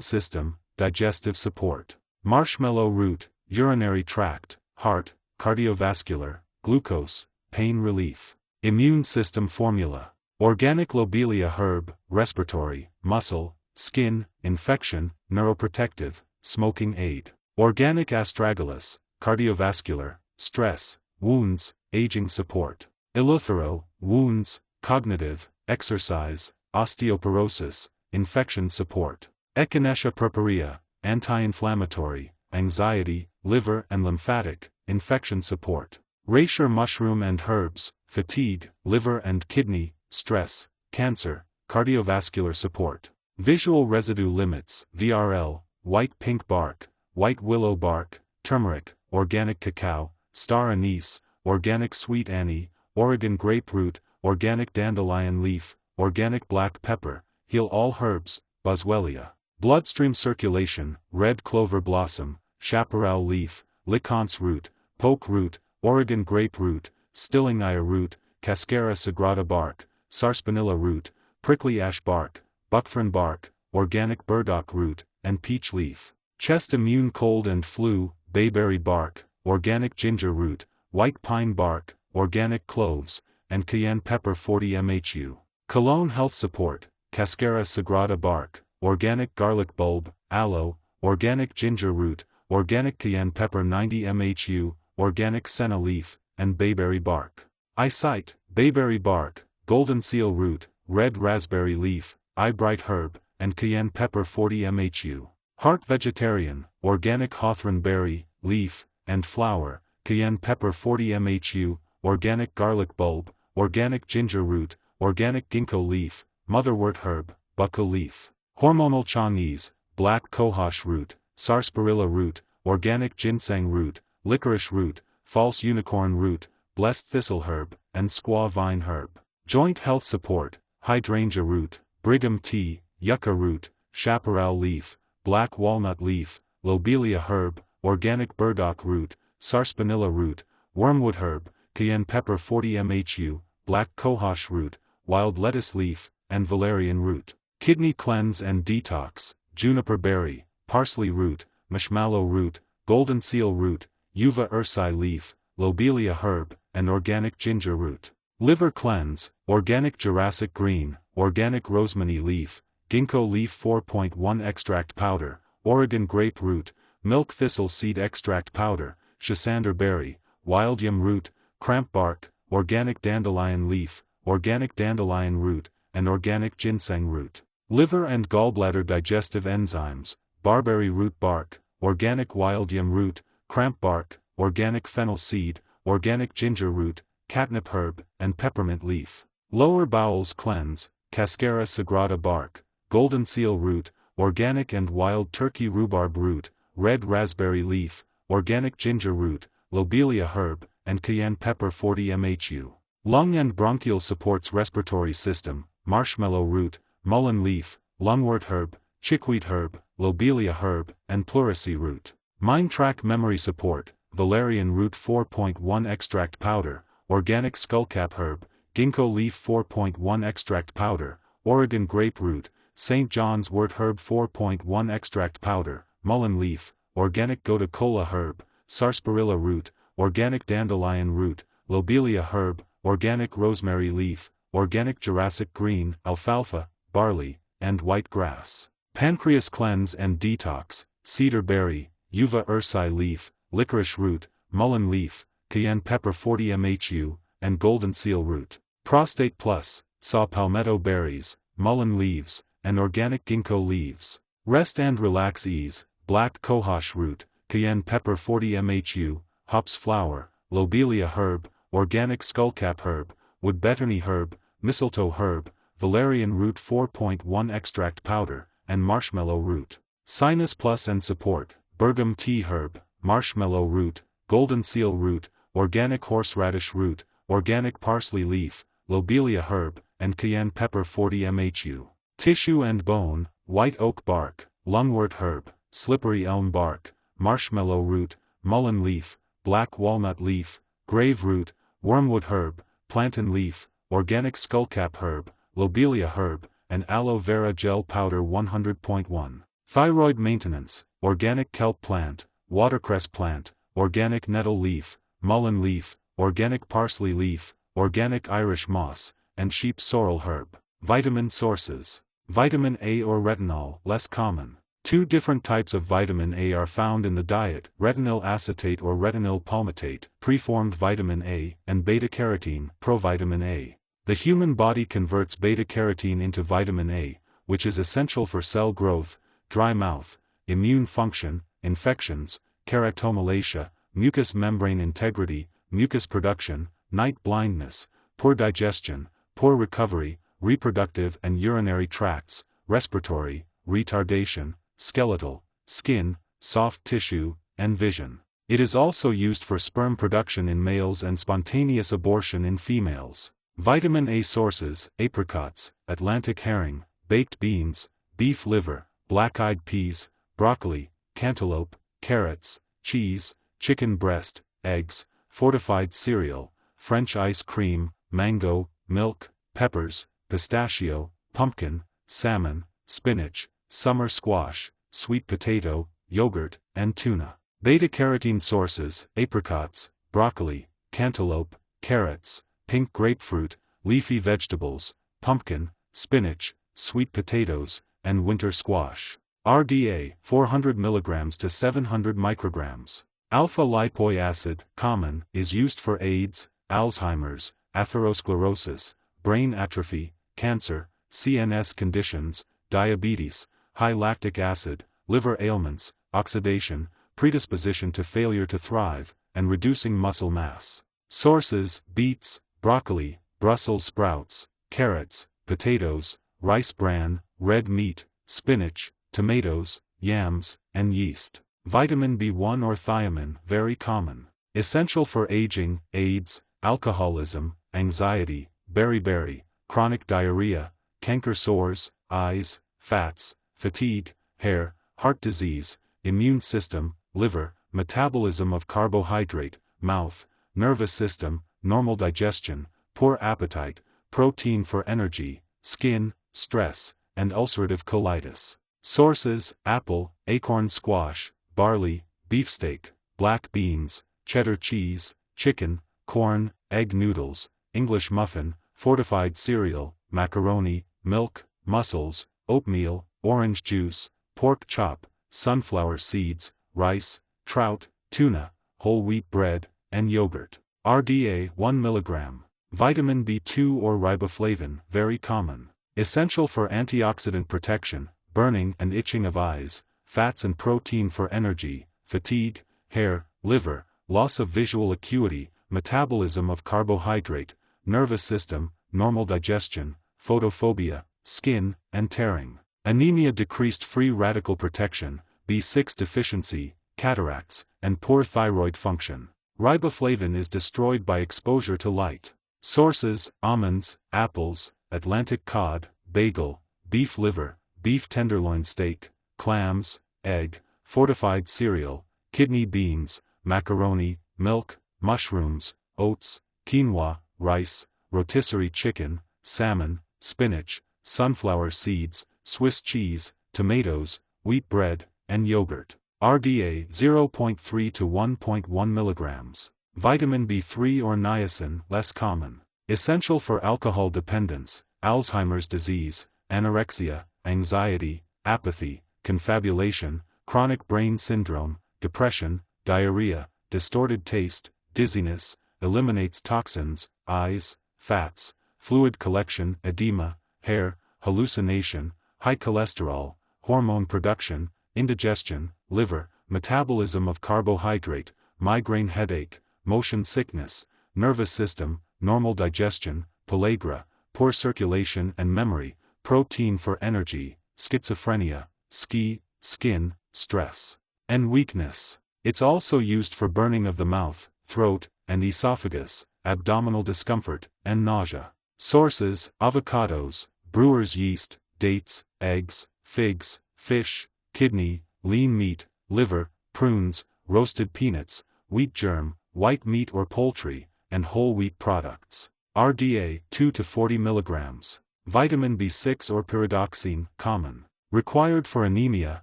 system, digestive support. Marshmallow root: urinary tract, heart, cardiovascular, glucose, pain relief. Immune system formula. Organic lobelia herb: respiratory, muscle, skin, infection, neuroprotective, smoking aid. Organic astragalus: cardiovascular, stress, wounds, aging support. Eleuthero: wounds, cognitive, exercise, osteoporosis, infection support. Echinacea purpurea: anti-inflammatory, anxiety, liver and lymphatic, infection support. Reishi mushroom and herbs, fatigue, liver and kidney, stress, cancer, cardiovascular support. Visual residue limits, VRL, white pink bark, white willow bark, turmeric, organic cacao, star anise, organic sweet anise, Oregon grapefruit, organic dandelion leaf, organic black pepper, heal all herbs, boswellia. Bloodstream circulation, red clover blossom, chaparral leaf, liconce root, poke root, Oregon grapefruit, stilling aya root, cascara sagrada bark, sarsaparilla root, prickly ash bark, buckthorn bark, organic burdock root, and peach leaf. Chest immune cold and flu, bayberry bark, organic ginger root, white pine bark, organic cloves, and cayenne pepper 40 mhu. Colon health support, cascara sagrada bark, organic garlic bulb, aloe, organic ginger root, organic cayenne pepper 90 mhu, organic senna leaf, and bayberry bark. Eyesight, bayberry bark, golden seal root, red raspberry leaf, eyebright herb, and cayenne pepper 40 mhu. Heart vegetarian, organic hawthorn berry, leaf, and flower, cayenne pepper 40 mhu, organic garlic bulb, organic ginger root, organic ginkgo leaf, motherwort herb, bucco leaf. Hormonal Chinese, black cohosh root, sarsaparilla root, organic ginseng root, licorice root, false unicorn root, blessed thistle herb, and squaw vine herb. Joint health support, hydrangea root, brigham tea, yucca root, chaparral leaf, black walnut leaf, lobelia herb, organic burdock root, sarsaparilla root, wormwood herb, cayenne pepper 40 mhu, black cohosh root, wild lettuce leaf, and valerian root. Kidney cleanse and detox, juniper berry, parsley root, marshmallow root, golden seal root, uva ursi leaf, lobelia herb, and organic ginger root. Liver cleanse, organic Jurassic green, organic rosemary leaf, ginkgo leaf 4.1 extract powder, Oregon grape root, milk thistle seed extract powder, schissander berry, wild yam root, cramp bark, organic dandelion leaf, organic dandelion root, and organic ginseng root. Liver and gallbladder digestive enzymes, barberry root bark, organic wild yam root, cramp bark, organic fennel seed, organic ginger root, catnip herb, and peppermint leaf. Lower bowels cleanse, cascara sagrada bark, golden seal root, organic and wild turkey rhubarb root, red raspberry leaf, organic ginger root, lobelia herb, and cayenne pepper 40 mhu. Lung and bronchial supports respiratory system, marshmallow root, mullein leaf, lungwort herb, chickweed herb, lobelia herb, and pleurisy root. Mind track memory support, valerian root 4.1 extract powder, organic skullcap herb, ginkgo leaf 4.1 extract powder, Oregon grape root, St. John's wort herb 4.1 extract powder, mullein leaf, organic gotu kola herb, sarsaparilla root, organic dandelion root, lobelia herb, organic rosemary leaf, organic Jurassic green, alfalfa, barley, and white grass. Pancreas cleanse and detox, cedar berry, uva ursi leaf, licorice root, mullein leaf, cayenne pepper 40 mhu, and golden seal root. Prostate plus, saw palmetto berries, mullein leaves, and organic ginkgo leaves. Rest and relax ease, black cohosh root, cayenne pepper 40 mhu, hops flower, lobelia herb, organic skullcap herb, wood betony herb, mistletoe herb, valerian root 4.1 extract powder, and marshmallow root. Sinus plus and support, bergam tea herb, marshmallow root, golden seal root, organic horseradish root, organic parsley leaf, lobelia herb, and cayenne pepper 40 mhu. Tissue and bone, white oak bark, lungwort herb, slippery elm bark, marshmallow root, mullein leaf, black walnut leaf, grave root, wormwood herb, plantain leaf, organic skullcap herb, lobelia herb, and aloe vera gel powder 100.1. Thyroid maintenance, organic kelp plant, watercress plant, organic nettle leaf, mullein leaf, organic parsley leaf, organic Irish moss, and sheep sorrel herb. Vitamin sources. Vitamin A or retinol, less common. Two different types of vitamin A are found in the diet, retinyl acetate or retinyl palmitate, preformed vitamin A, and beta-carotene, provitamin A. The human body converts beta-carotene into vitamin A, which is essential for cell growth, dry mouth, immune function, infections, keratomalacia, mucous membrane integrity, mucus production, night blindness, poor digestion, poor recovery, reproductive and urinary tracts, respiratory, retardation, skeletal, skin, soft tissue, and vision. It is also used for sperm production in males and spontaneous abortion in females. Vitamin A sources: apricots, Atlantic herring, baked beans, beef liver, black-eyed peas, broccoli, cantaloupe, carrots, cheese, chicken breast, eggs, fortified cereal, French ice cream, mango, milk, peppers, pistachio, pumpkin, salmon, spinach, summer squash, sweet potato, yogurt, and tuna. Beta-carotene sources: apricots, broccoli, cantaloupe, carrots, pink grapefruit, leafy vegetables, pumpkin, spinach, sweet potatoes, and winter squash. RDA 400 mg to 700 micrograms. Alpha-lipoic acid, common, is used for AIDS, Alzheimer's, atherosclerosis, brain atrophy, cancer, CNS conditions, diabetes, high lactic acid, liver ailments, oxidation, predisposition to failure to thrive, and reducing muscle mass. Sources: beets, broccoli, Brussels sprouts, carrots, potatoes, rice bran, red meat, spinach, tomatoes, yams, and yeast. Vitamin B1 or thiamine, very common. Essential for aging, AIDS, alcoholism, anxiety, beriberi, chronic diarrhea, canker sores, eyes, fats, fatigue, hair, heart disease, immune system, liver, metabolism of carbohydrate, mouth, nervous system, normal digestion, poor appetite, protein for energy, skin, stress, and ulcerative colitis. Sources: apple, acorn squash, barley, beefsteak, black beans, cheddar cheese, chicken, corn, egg noodles, English muffin, fortified cereal, macaroni, milk, mussels, oatmeal, orange juice, pork chop, sunflower seeds, rice, trout, tuna, whole wheat bread, and yogurt. RDA 1 mg. Vitamin B2 or riboflavin, very common. Essential for antioxidant protection, burning and itching of eyes, fats and protein for energy, fatigue, hair, liver, loss of visual acuity, metabolism of carbohydrate, nervous system, normal digestion, photophobia, skin, and tearing. Anemia, decreased free radical protection, B6 deficiency, cataracts, and poor thyroid function. Riboflavin is destroyed by exposure to light. Sources: almonds, apples, Atlantic cod, bagel, beef liver, beef tenderloin steak, clams, egg, fortified cereal, kidney beans, macaroni, milk, mushrooms, oats, quinoa, rice, rotisserie chicken, salmon, spinach, sunflower seeds, Swiss cheese, tomatoes, wheat bread, and yogurt. RDA 0.3 to 1.1 mg. Vitamin B3 or niacin, less common. Essential for alcohol dependence, Alzheimer's disease, anorexia, anxiety, apathy, confabulation, chronic brain syndrome, depression, diarrhea, distorted taste, dizziness, eliminates toxins, eyes, fats, fluid collection, edema, hair, hallucination, high cholesterol, hormone production, indigestion, liver, metabolism of carbohydrate, migraine headache, motion sickness, nervous system, normal digestion, pellagra, poor circulation and memory, protein for energy, schizophrenia, skin, stress, and weakness. It's also used for burning of the mouth, throat, and esophagus, abdominal discomfort, and nausea. Sources: avocados, brewer's yeast, dates, eggs, figs, fish, kidney, lean meat, liver, prunes, roasted peanuts, wheat germ, white meat or poultry, and whole wheat products. RDA 2 to 40 mg. Vitamin B6 or pyridoxine, common. Required for anemia,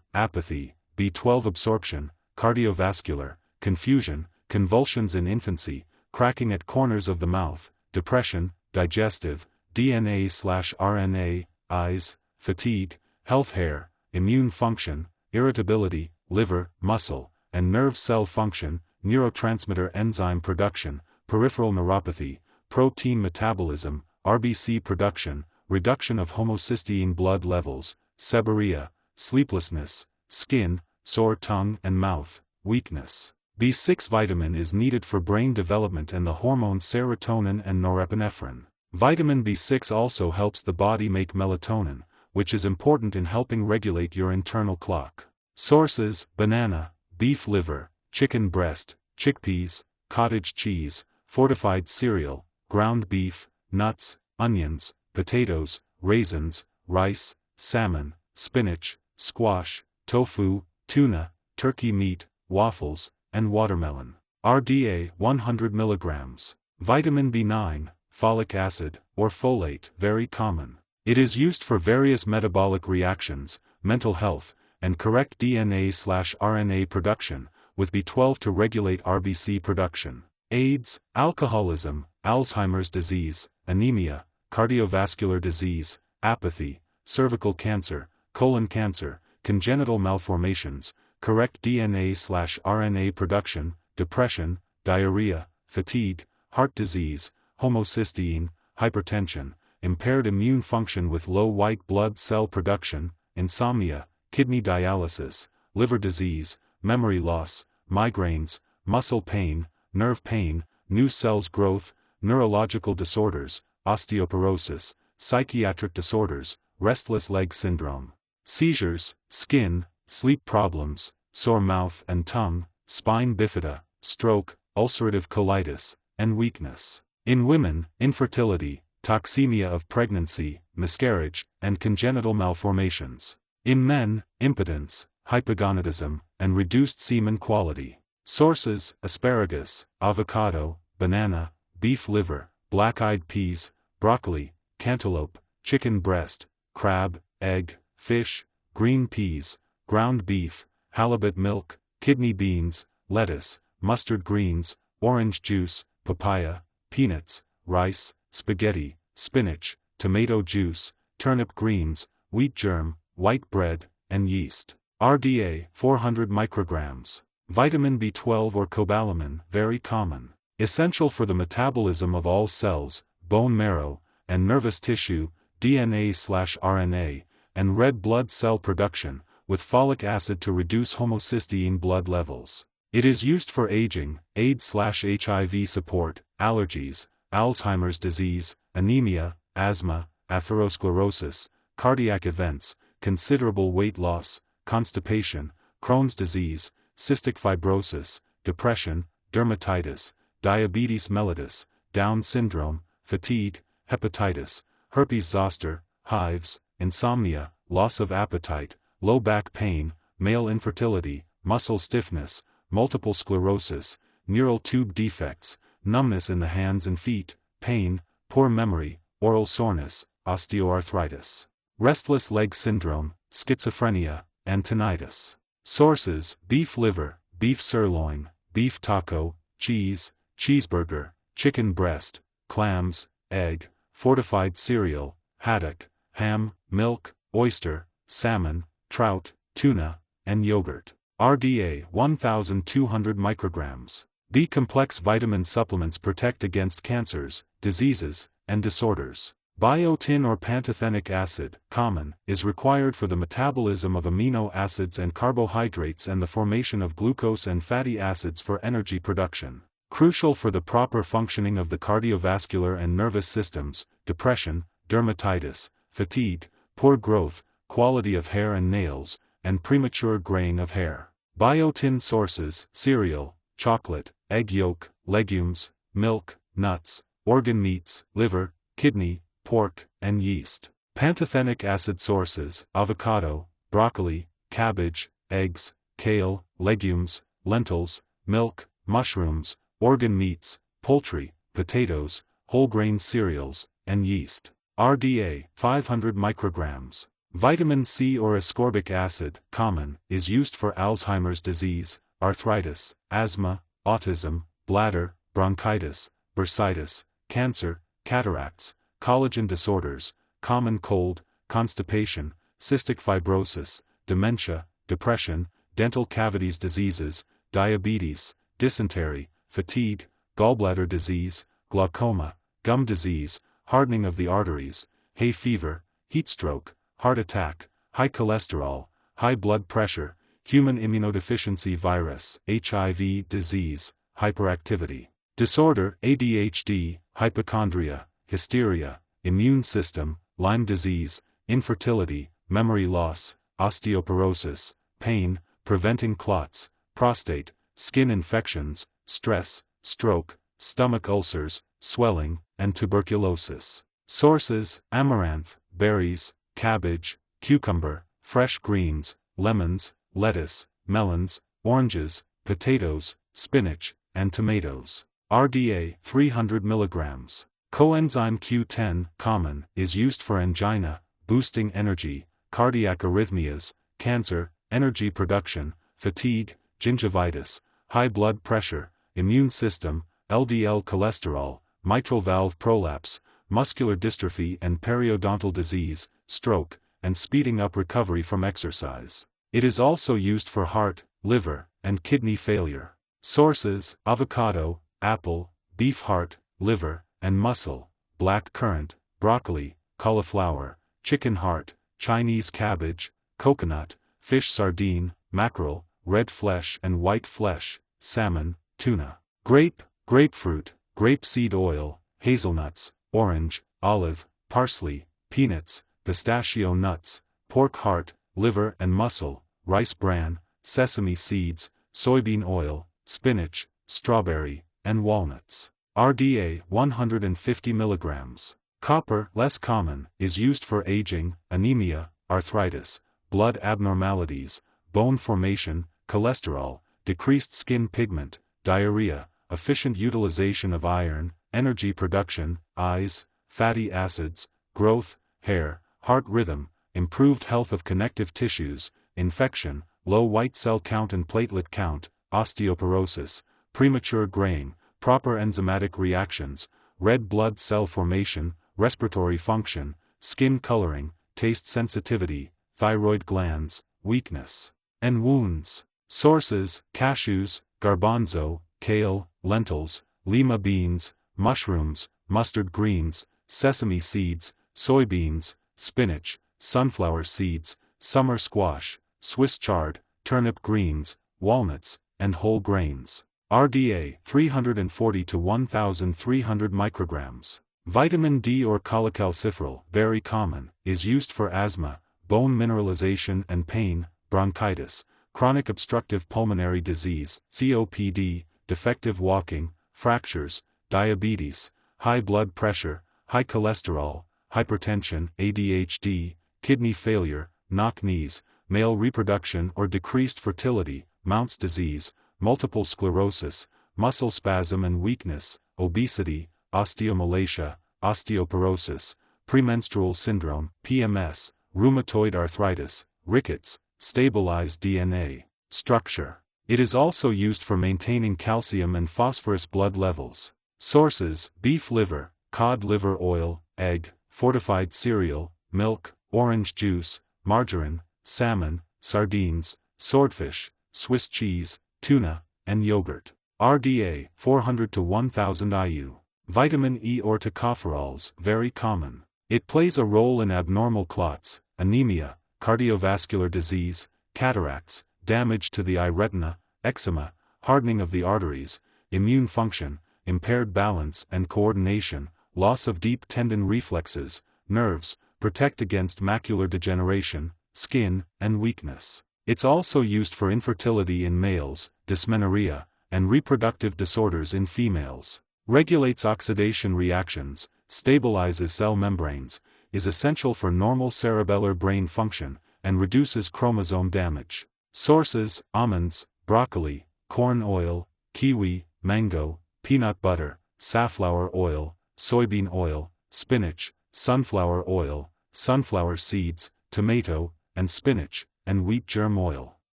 apathy, B12 absorption, cardiovascular, confusion, convulsions in infancy, cracking at corners of the mouth, depression, digestive, DNA/RNA, eyes, fatigue, health, hair, immune function, irritability, liver, muscle, and nerve cell function, neurotransmitter enzyme production, peripheral neuropathy, protein metabolism, RBC production, reduction of homocysteine blood levels, seborrhea, sleeplessness, skin, sore tongue and mouth, weakness. B6 vitamin is needed for brain development and the hormones serotonin and norepinephrine. Vitamin B6 also helps the body make melatonin, which is important in helping regulate your internal clock. Sources: banana, beef liver, chicken breast, chickpeas, cottage cheese, fortified cereal, ground beef, nuts, onions, potatoes, raisins, rice, salmon, spinach, squash, tofu, tuna, turkey meat, waffles, and watermelon. RDA 100 mg. Vitamin B9, folic acid, or folate, very common. It is used for various metabolic reactions, mental health, and correct DNA/RNA production, with B12 to regulate RBC production. AIDS, alcoholism, Alzheimer's disease, anemia, cardiovascular disease, apathy, cervical cancer, colon cancer, congenital malformations, correct DNA/RNA production, depression, diarrhea, fatigue, heart disease, homocysteine, hypertension, impaired immune function with low white blood cell production, insomnia, kidney dialysis, liver disease, memory loss, migraines, muscle pain, nerve pain, new cells growth, neurological disorders, osteoporosis, psychiatric disorders, restless leg syndrome, seizures, skin, sleep problems, sore mouth and tongue, spine bifida, stroke, ulcerative colitis, and weakness. In women, infertility, toxemia of pregnancy, miscarriage, and congenital malformations. In men, impotence, hypogonadism, and reduced semen quality. Sources: asparagus, avocado, banana, beef liver, black-eyed peas, broccoli, cantaloupe, chicken breast, crab, egg, fish, green peas, ground beef, halibut milk, kidney beans, lettuce, mustard greens, orange juice, papaya, peanuts, rice, spaghetti, spinach, tomato juice, turnip greens, wheat germ, white bread, and yeast. RDA 400 micrograms. Vitamin B12 or cobalamin, very common. Essential for the metabolism of all cells, bone marrow, and nervous tissue, DNA/RNA, and red blood cell production, with folic acid to reduce homocysteine blood levels. It is used for aging, AIDS/HIV support, allergies, Alzheimer's disease, anemia, asthma, atherosclerosis, cardiac events, considerable weight loss, constipation, Crohn's disease, cystic fibrosis, depression, dermatitis, diabetes mellitus, Down syndrome, fatigue, hepatitis, herpes zoster, hives, insomnia, loss of appetite, low back pain, male infertility, muscle stiffness, multiple sclerosis, neural tube defects, numbness in the hands and feet, pain, poor memory, oral soreness, osteoarthritis, restless leg syndrome, schizophrenia, and tinnitus. Sources: beef liver, beef sirloin, beef taco, cheese, cheeseburger, chicken breast, clams, egg, fortified cereal, haddock, ham, milk, oyster, salmon, trout, tuna, and yogurt. RDA 1200 micrograms. B-complex vitamin supplements protect against cancers, diseases, and disorders. Biotin or pantothenic acid, common, is required for the metabolism of amino acids and carbohydrates and the formation of glucose and fatty acids for energy production. Crucial for the proper functioning of the cardiovascular and nervous systems, depression, dermatitis, fatigue, poor growth, quality of hair and nails, and premature graying of hair. Biotin sources: cereal, chocolate, egg yolk, legumes, milk, nuts, organ meats, liver, kidney, pork, and yeast. Pantothenic acid sources: avocado, broccoli, cabbage, eggs, kale, legumes, lentils, milk, mushrooms, organ meats, poultry, potatoes, whole grain cereals, and yeast. RDA 500 micrograms. Vitamin C or ascorbic acid, common, is used for Alzheimer's disease, arthritis, asthma, autism, bladder, bronchitis, bursitis, cancer, cataracts, collagen disorders, common cold, constipation, cystic fibrosis, dementia, depression, dental cavities diseases, diabetes, dysentery, fatigue, gallbladder disease, glaucoma, gum disease, hardening of the arteries, hay fever, heat stroke, heart attack, high cholesterol, high blood pressure, human immunodeficiency virus, HIV disease, hyperactivity disorder, ADHD, hypochondria, hysteria, immune system, Lyme disease, infertility, memory loss, osteoporosis, pain, preventing clots, prostate, skin infections, stress, stroke, stomach ulcers, swelling, and tuberculosis. Sources: amaranth, berries, cabbage, cucumber, fresh greens, lemons, lettuce, melons, oranges, potatoes, spinach, and tomatoes. RDA 300 mg. Coenzyme Q10, common, is used for angina, boosting energy, cardiac arrhythmias, cancer, energy production, fatigue, gingivitis, high blood pressure, immune system, LDL cholesterol, mitral valve prolapse, muscular dystrophy and periodontal disease, stroke, and speeding up recovery from exercise. It is also used for heart, liver, and kidney failure. Sources: avocado, apple, beef heart, liver, and muscle, black currant, broccoli, cauliflower, chicken heart, Chinese cabbage, coconut, fish sardine, mackerel, red flesh and white flesh, salmon, tuna. Grape, grapefruit, grapeseed oil, hazelnuts, orange, olive, parsley, peanuts, pistachio nuts, pork heart, liver and muscle, rice bran, sesame seeds, soybean oil, spinach, strawberry, and walnuts. RDA 150 mg. Copper, less common, is used for aging, anemia, arthritis, blood abnormalities, bone formation, cholesterol, decreased skin pigment, diarrhea, efficient utilization of iron, energy production, eyes, fatty acids, growth, hair, heart rhythm, improved health of connective tissues, infection, low white cell count and platelet count, osteoporosis, premature graying, proper enzymatic reactions, red blood cell formation, respiratory function, skin coloring, taste sensitivity, thyroid glands, weakness, and wounds. Sources: cashews, garbanzo, kale, lentils, lima beans, mushrooms, mustard greens, sesame seeds, soybeans, spinach, sunflower seeds, summer squash, Swiss chard, turnip greens, walnuts, and whole grains. RDA 340 to 1,300 micrograms. Vitamin D or cholecalciferol, very common, is used for asthma, bone mineralization and pain, bronchitis, chronic obstructive pulmonary disease, COPD, defective walking, fractures, diabetes, high blood pressure, high cholesterol, hypertension, ADHD, kidney failure, knock knees, male reproduction or decreased fertility, Mount's disease, multiple sclerosis, muscle spasm and weakness, obesity, osteomalacia, osteoporosis, premenstrual syndrome, PMS, rheumatoid arthritis, rickets, stabilize DNA structure. It is also used for maintaining calcium and phosphorus blood levels. Sources: beef liver, cod liver oil, egg, fortified cereal, milk, orange juice, margarine, salmon, sardines, swordfish, Swiss cheese, tuna, and yogurt. RDA 400 to 1000 IU. Vitamin E or tocopherols, very common. It plays a role in abnormal clots, anemia, cardiovascular disease, cataracts, damage to the eye retina, eczema, hardening of the arteries, immune function, impaired balance and coordination, loss of deep tendon reflexes, nerves, protect against macular degeneration, skin, and weakness. It's also used for infertility in males, dysmenorrhea, and reproductive disorders in females. Regulates oxidation reactions, stabilizes cell membranes, is essential for normal cerebellar brain function, and reduces chromosome damage. Sources: almonds, broccoli, corn oil, kiwi, mango, peanut butter, safflower oil, soybean oil, spinach, sunflower oil, sunflower seeds, tomato, and spinach, and wheat germ oil.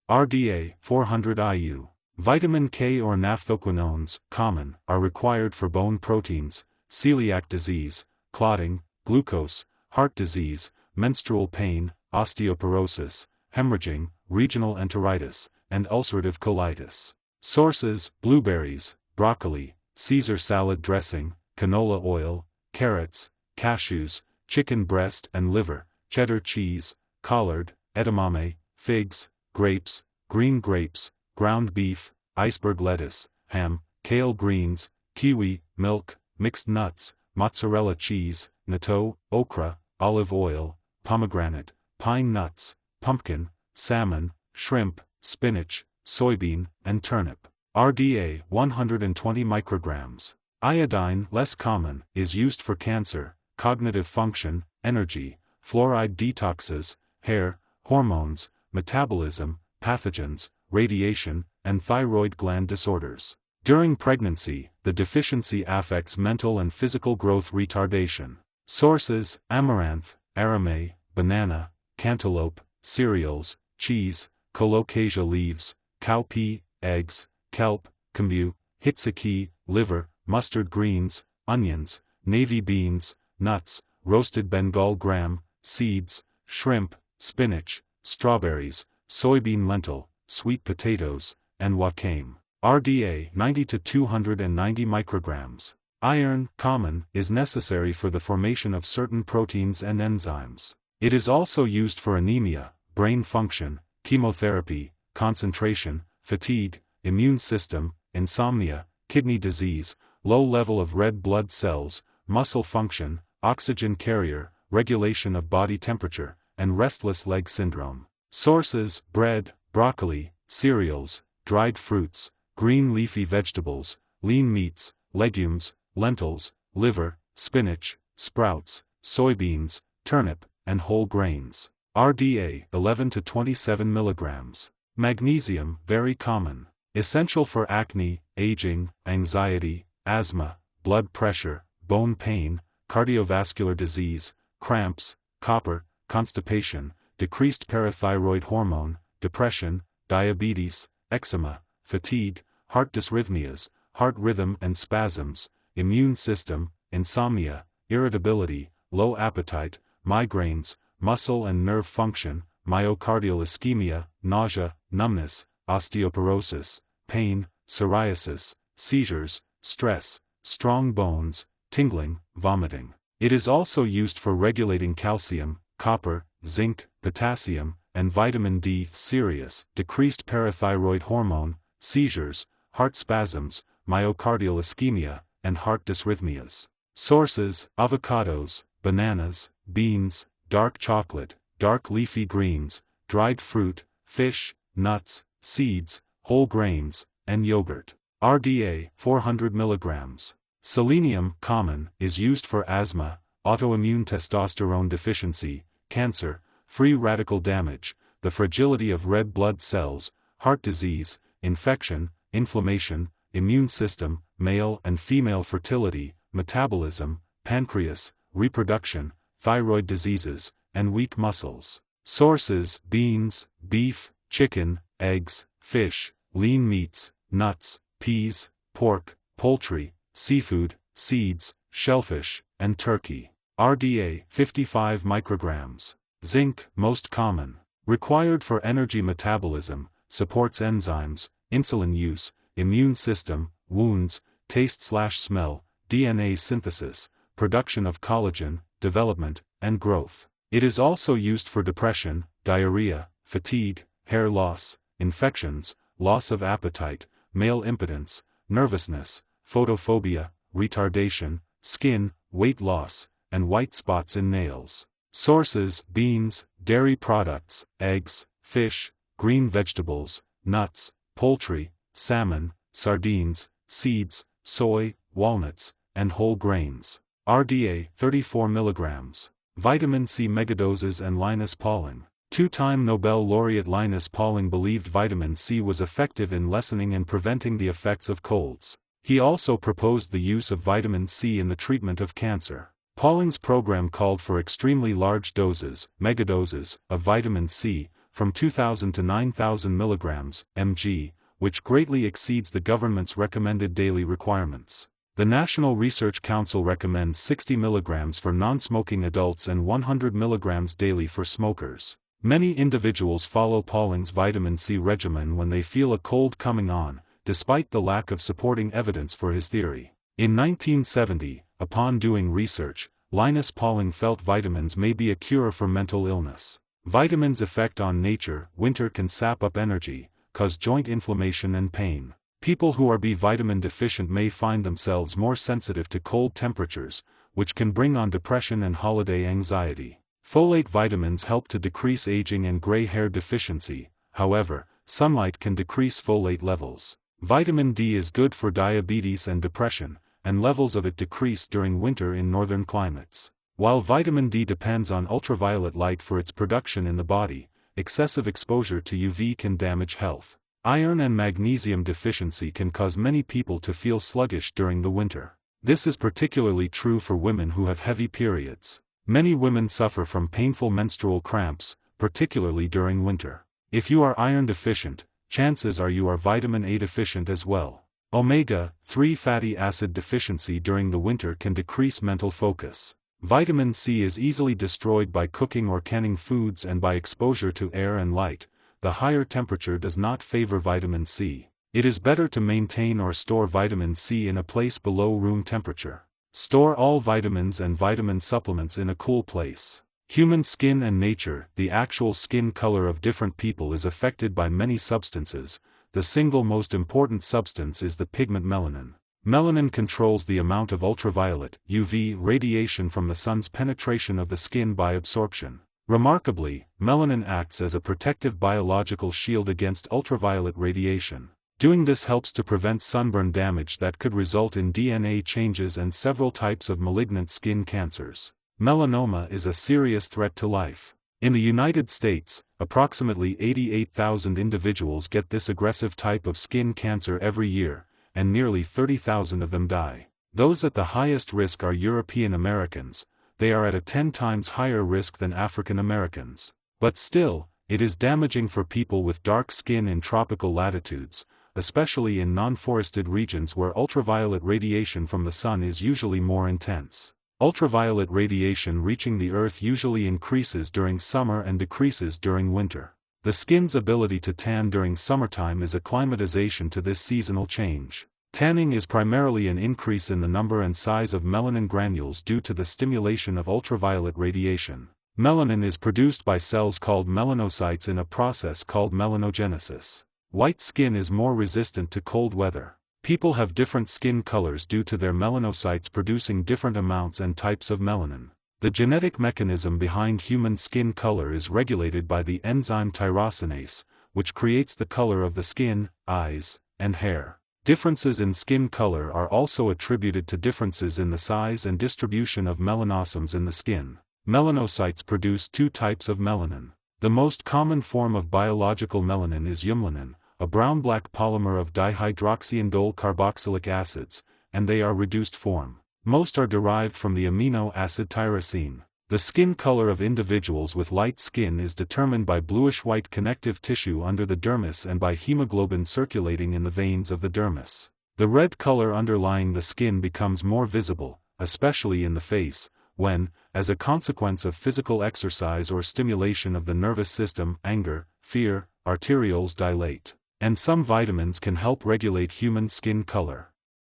RDA 400 IU. Vitamin K or naphthoquinones, common, are required for bone proteins, celiac disease, clotting, glucose, heart disease, menstrual pain, osteoporosis, hemorrhaging, regional enteritis, and ulcerative colitis. Sources: blueberries, broccoli, Caesar salad dressing, canola oil, carrots, cashews, chicken breast and liver, cheddar cheese, collard, edamame, figs, grapes, green grapes, ground beef, iceberg lettuce, ham, kale greens, kiwi, milk, mixed nuts, mozzarella cheese, natto, okra, olive oil, pomegranate, pine nuts, pumpkin, salmon, shrimp, spinach, soybean, and turnip. RDA 120 micrograms. Iodine, less common, is used for cancer, cognitive function, energy, fluoride detoxes, hair, hormones, metabolism, pathogens, radiation, and thyroid gland disorders. During pregnancy, the deficiency affects mental and physical growth retardation. Sources: amaranth, aramay, banana, cantaloupe, cereals, cheese, colocasia leaves, cowpea, eggs, kelp, kombu, hitsuki, liver, mustard greens, onions, navy beans, nuts, roasted Bengal gram, seeds, shrimp, spinach, strawberries, soybean lentil, sweet potatoes, and wakame. RDA 90 to 290 micrograms. Iron, common, is necessary for the formation of certain proteins and enzymes. It is also used for anemia, brain function, chemotherapy, concentration, fatigue, immune system, insomnia, kidney disease, low level of red blood cells, muscle function, oxygen carrier, regulation of body temperature, and restless leg syndrome. Sources: bread, broccoli, cereals, dried fruits, green leafy vegetables, lean meats, legumes, lentils, liver, spinach, sprouts, soybeans, turnip, and whole grains. RDA 11 to 27 milligrams. Magnesium, very common. Essential for acne, aging, anxiety, asthma, blood pressure, bone pain, cardiovascular disease, cramps, copper, constipation, decreased parathyroid hormone, depression, diabetes, eczema, fatigue, heart dysrhythmias, heart rhythm and spasms, immune system, insomnia, irritability, low appetite, migraines, muscle and nerve function, myocardial ischemia, nausea, numbness, osteoporosis, pain, psoriasis, seizures, stress, strong bones, tingling, vomiting. It is also used for regulating calcium, copper, zinc, potassium, and vitamin D. Serious, decreased parathyroid hormone, seizures, heart spasms, myocardial ischemia, and heart dysrhythmias. Sources: avocados, bananas, beans, dark chocolate, dark leafy greens, dried fruit, fish, nuts, seeds, whole grains, and yogurt. RDA 400 milligrams. Selenium, common, is used for asthma, autoimmune testosterone deficiency, cancer, free radical damage, the fragility of red blood cells, heart disease, infection, inflammation, immune system, male and female fertility, metabolism, pancreas, reproduction, thyroid diseases, and weak muscles. Sources: beans, beef, chicken, eggs, fish, lean meats, nuts, peas, pork, poultry, seafood, seeds, shellfish, and turkey. RDA 55 micrograms. Zinc, most common. Required for energy metabolism, supports enzymes, insulin use, immune system, wounds, taste/smell, DNA synthesis, production of collagen, development, and growth. It is also used for depression, diarrhea, fatigue, hair loss, infections, loss of appetite, male impotence, nervousness, photophobia, retardation, skin, weight loss, and white spots in nails. Sources: beans, dairy products, eggs, fish, green vegetables, nuts, poultry, salmon, sardines, seeds, soy, walnuts, and whole grains. RDA 34 milligrams. Vitamin C megadoses and Linus Pauling. Two-time Nobel laureate Linus Pauling believed vitamin C was effective in lessening and preventing the effects of colds. He also proposed the use of vitamin C in the treatment of cancer. Pauling's program called for extremely large doses, megadoses, of vitamin C, from 2,000 to 9,000 milligrams, mg, which greatly exceeds the government's recommended daily requirements. The National Research Council recommends 60 milligrams for non-smoking adults and 100 milligrams daily for smokers. Many individuals follow Pauling's vitamin C regimen when they feel a cold coming on, despite the lack of supporting evidence for his theory. In 1970, upon doing research, Linus Pauling felt vitamins may be a cure for mental illness. Vitamins' effect on nature: winter can sap up energy, cause joint inflammation and pain. People who are B vitamin deficient may find themselves more sensitive to cold temperatures, which can bring on depression and holiday anxiety. Folate vitamins help to decrease aging and gray hair deficiency. However, sunlight can decrease folate levels. Vitamin D is good for diabetes and depression, and levels of it decrease during winter in northern climates. While vitamin D depends on ultraviolet light for its production in the body, excessive exposure to UV can damage health. Iron and magnesium deficiency can cause many people to feel sluggish during the winter. This is particularly true for women who have heavy periods. Many women suffer from painful menstrual cramps, particularly during winter. If you are iron deficient, chances are you are vitamin A deficient as well. Omega-3 fatty acid deficiency during the winter can decrease mental focus. Vitamin C is easily destroyed by cooking or canning foods and by exposure to air and light. The higher temperature does not favor vitamin C. It is better to maintain or store vitamin C in a place below room temperature. Store all vitamins and vitamin supplements in a cool place. Human skin and nature. The actual skin color of different people is affected by many substances. The single most important substance is the pigment melanin. Melanin controls the amount of ultraviolet (UV) radiation from the sun's penetration of the skin by absorption. Remarkably, melanin acts as a protective biological shield against ultraviolet radiation. Doing this helps to prevent sunburn damage that could result in DNA changes and several types of malignant skin cancers. Melanoma is a serious threat to life. In the United States, approximately 88,000 individuals get this aggressive type of skin cancer every year, and nearly 30,000 of them die. Those at the highest risk are European Americans. They are at a 10 times higher risk than African Americans. But still, it is damaging for people with dark skin in tropical latitudes, especially in non-forested regions where ultraviolet radiation from the sun is usually more intense. Ultraviolet radiation reaching the Earth usually increases during summer and decreases during winter. The skin's ability to tan during summertime is acclimatization to this seasonal change. Tanning is primarily an increase in the number and size of melanin granules due to the stimulation of ultraviolet radiation. Melanin is produced by cells called melanocytes in a process called melanogenesis. White skin is more resistant to cold weather. People have different skin colors due to their melanocytes producing different amounts and types of melanin. The genetic mechanism behind human skin color is regulated by the enzyme tyrosinase, which creates the color of the skin, eyes, and hair. Differences in skin color are also attributed to differences in the size and distribution of melanosomes in the skin. Melanocytes produce two types of melanin. The most common form of biological melanin is eumelanin, a brown-black polymer of dihydroxyindole carboxylic acids, and they are reduced form. Most are derived from the amino acid tyrosine. The skin color of individuals with light skin is determined by bluish-white connective tissue under the dermis and by hemoglobin circulating in the veins of the dermis. The red color underlying the skin becomes more visible, especially in the face, when, as a consequence of physical exercise or stimulation of the nervous system, anger, fear, arterioles dilate. And some vitamins can help regulate human skin color.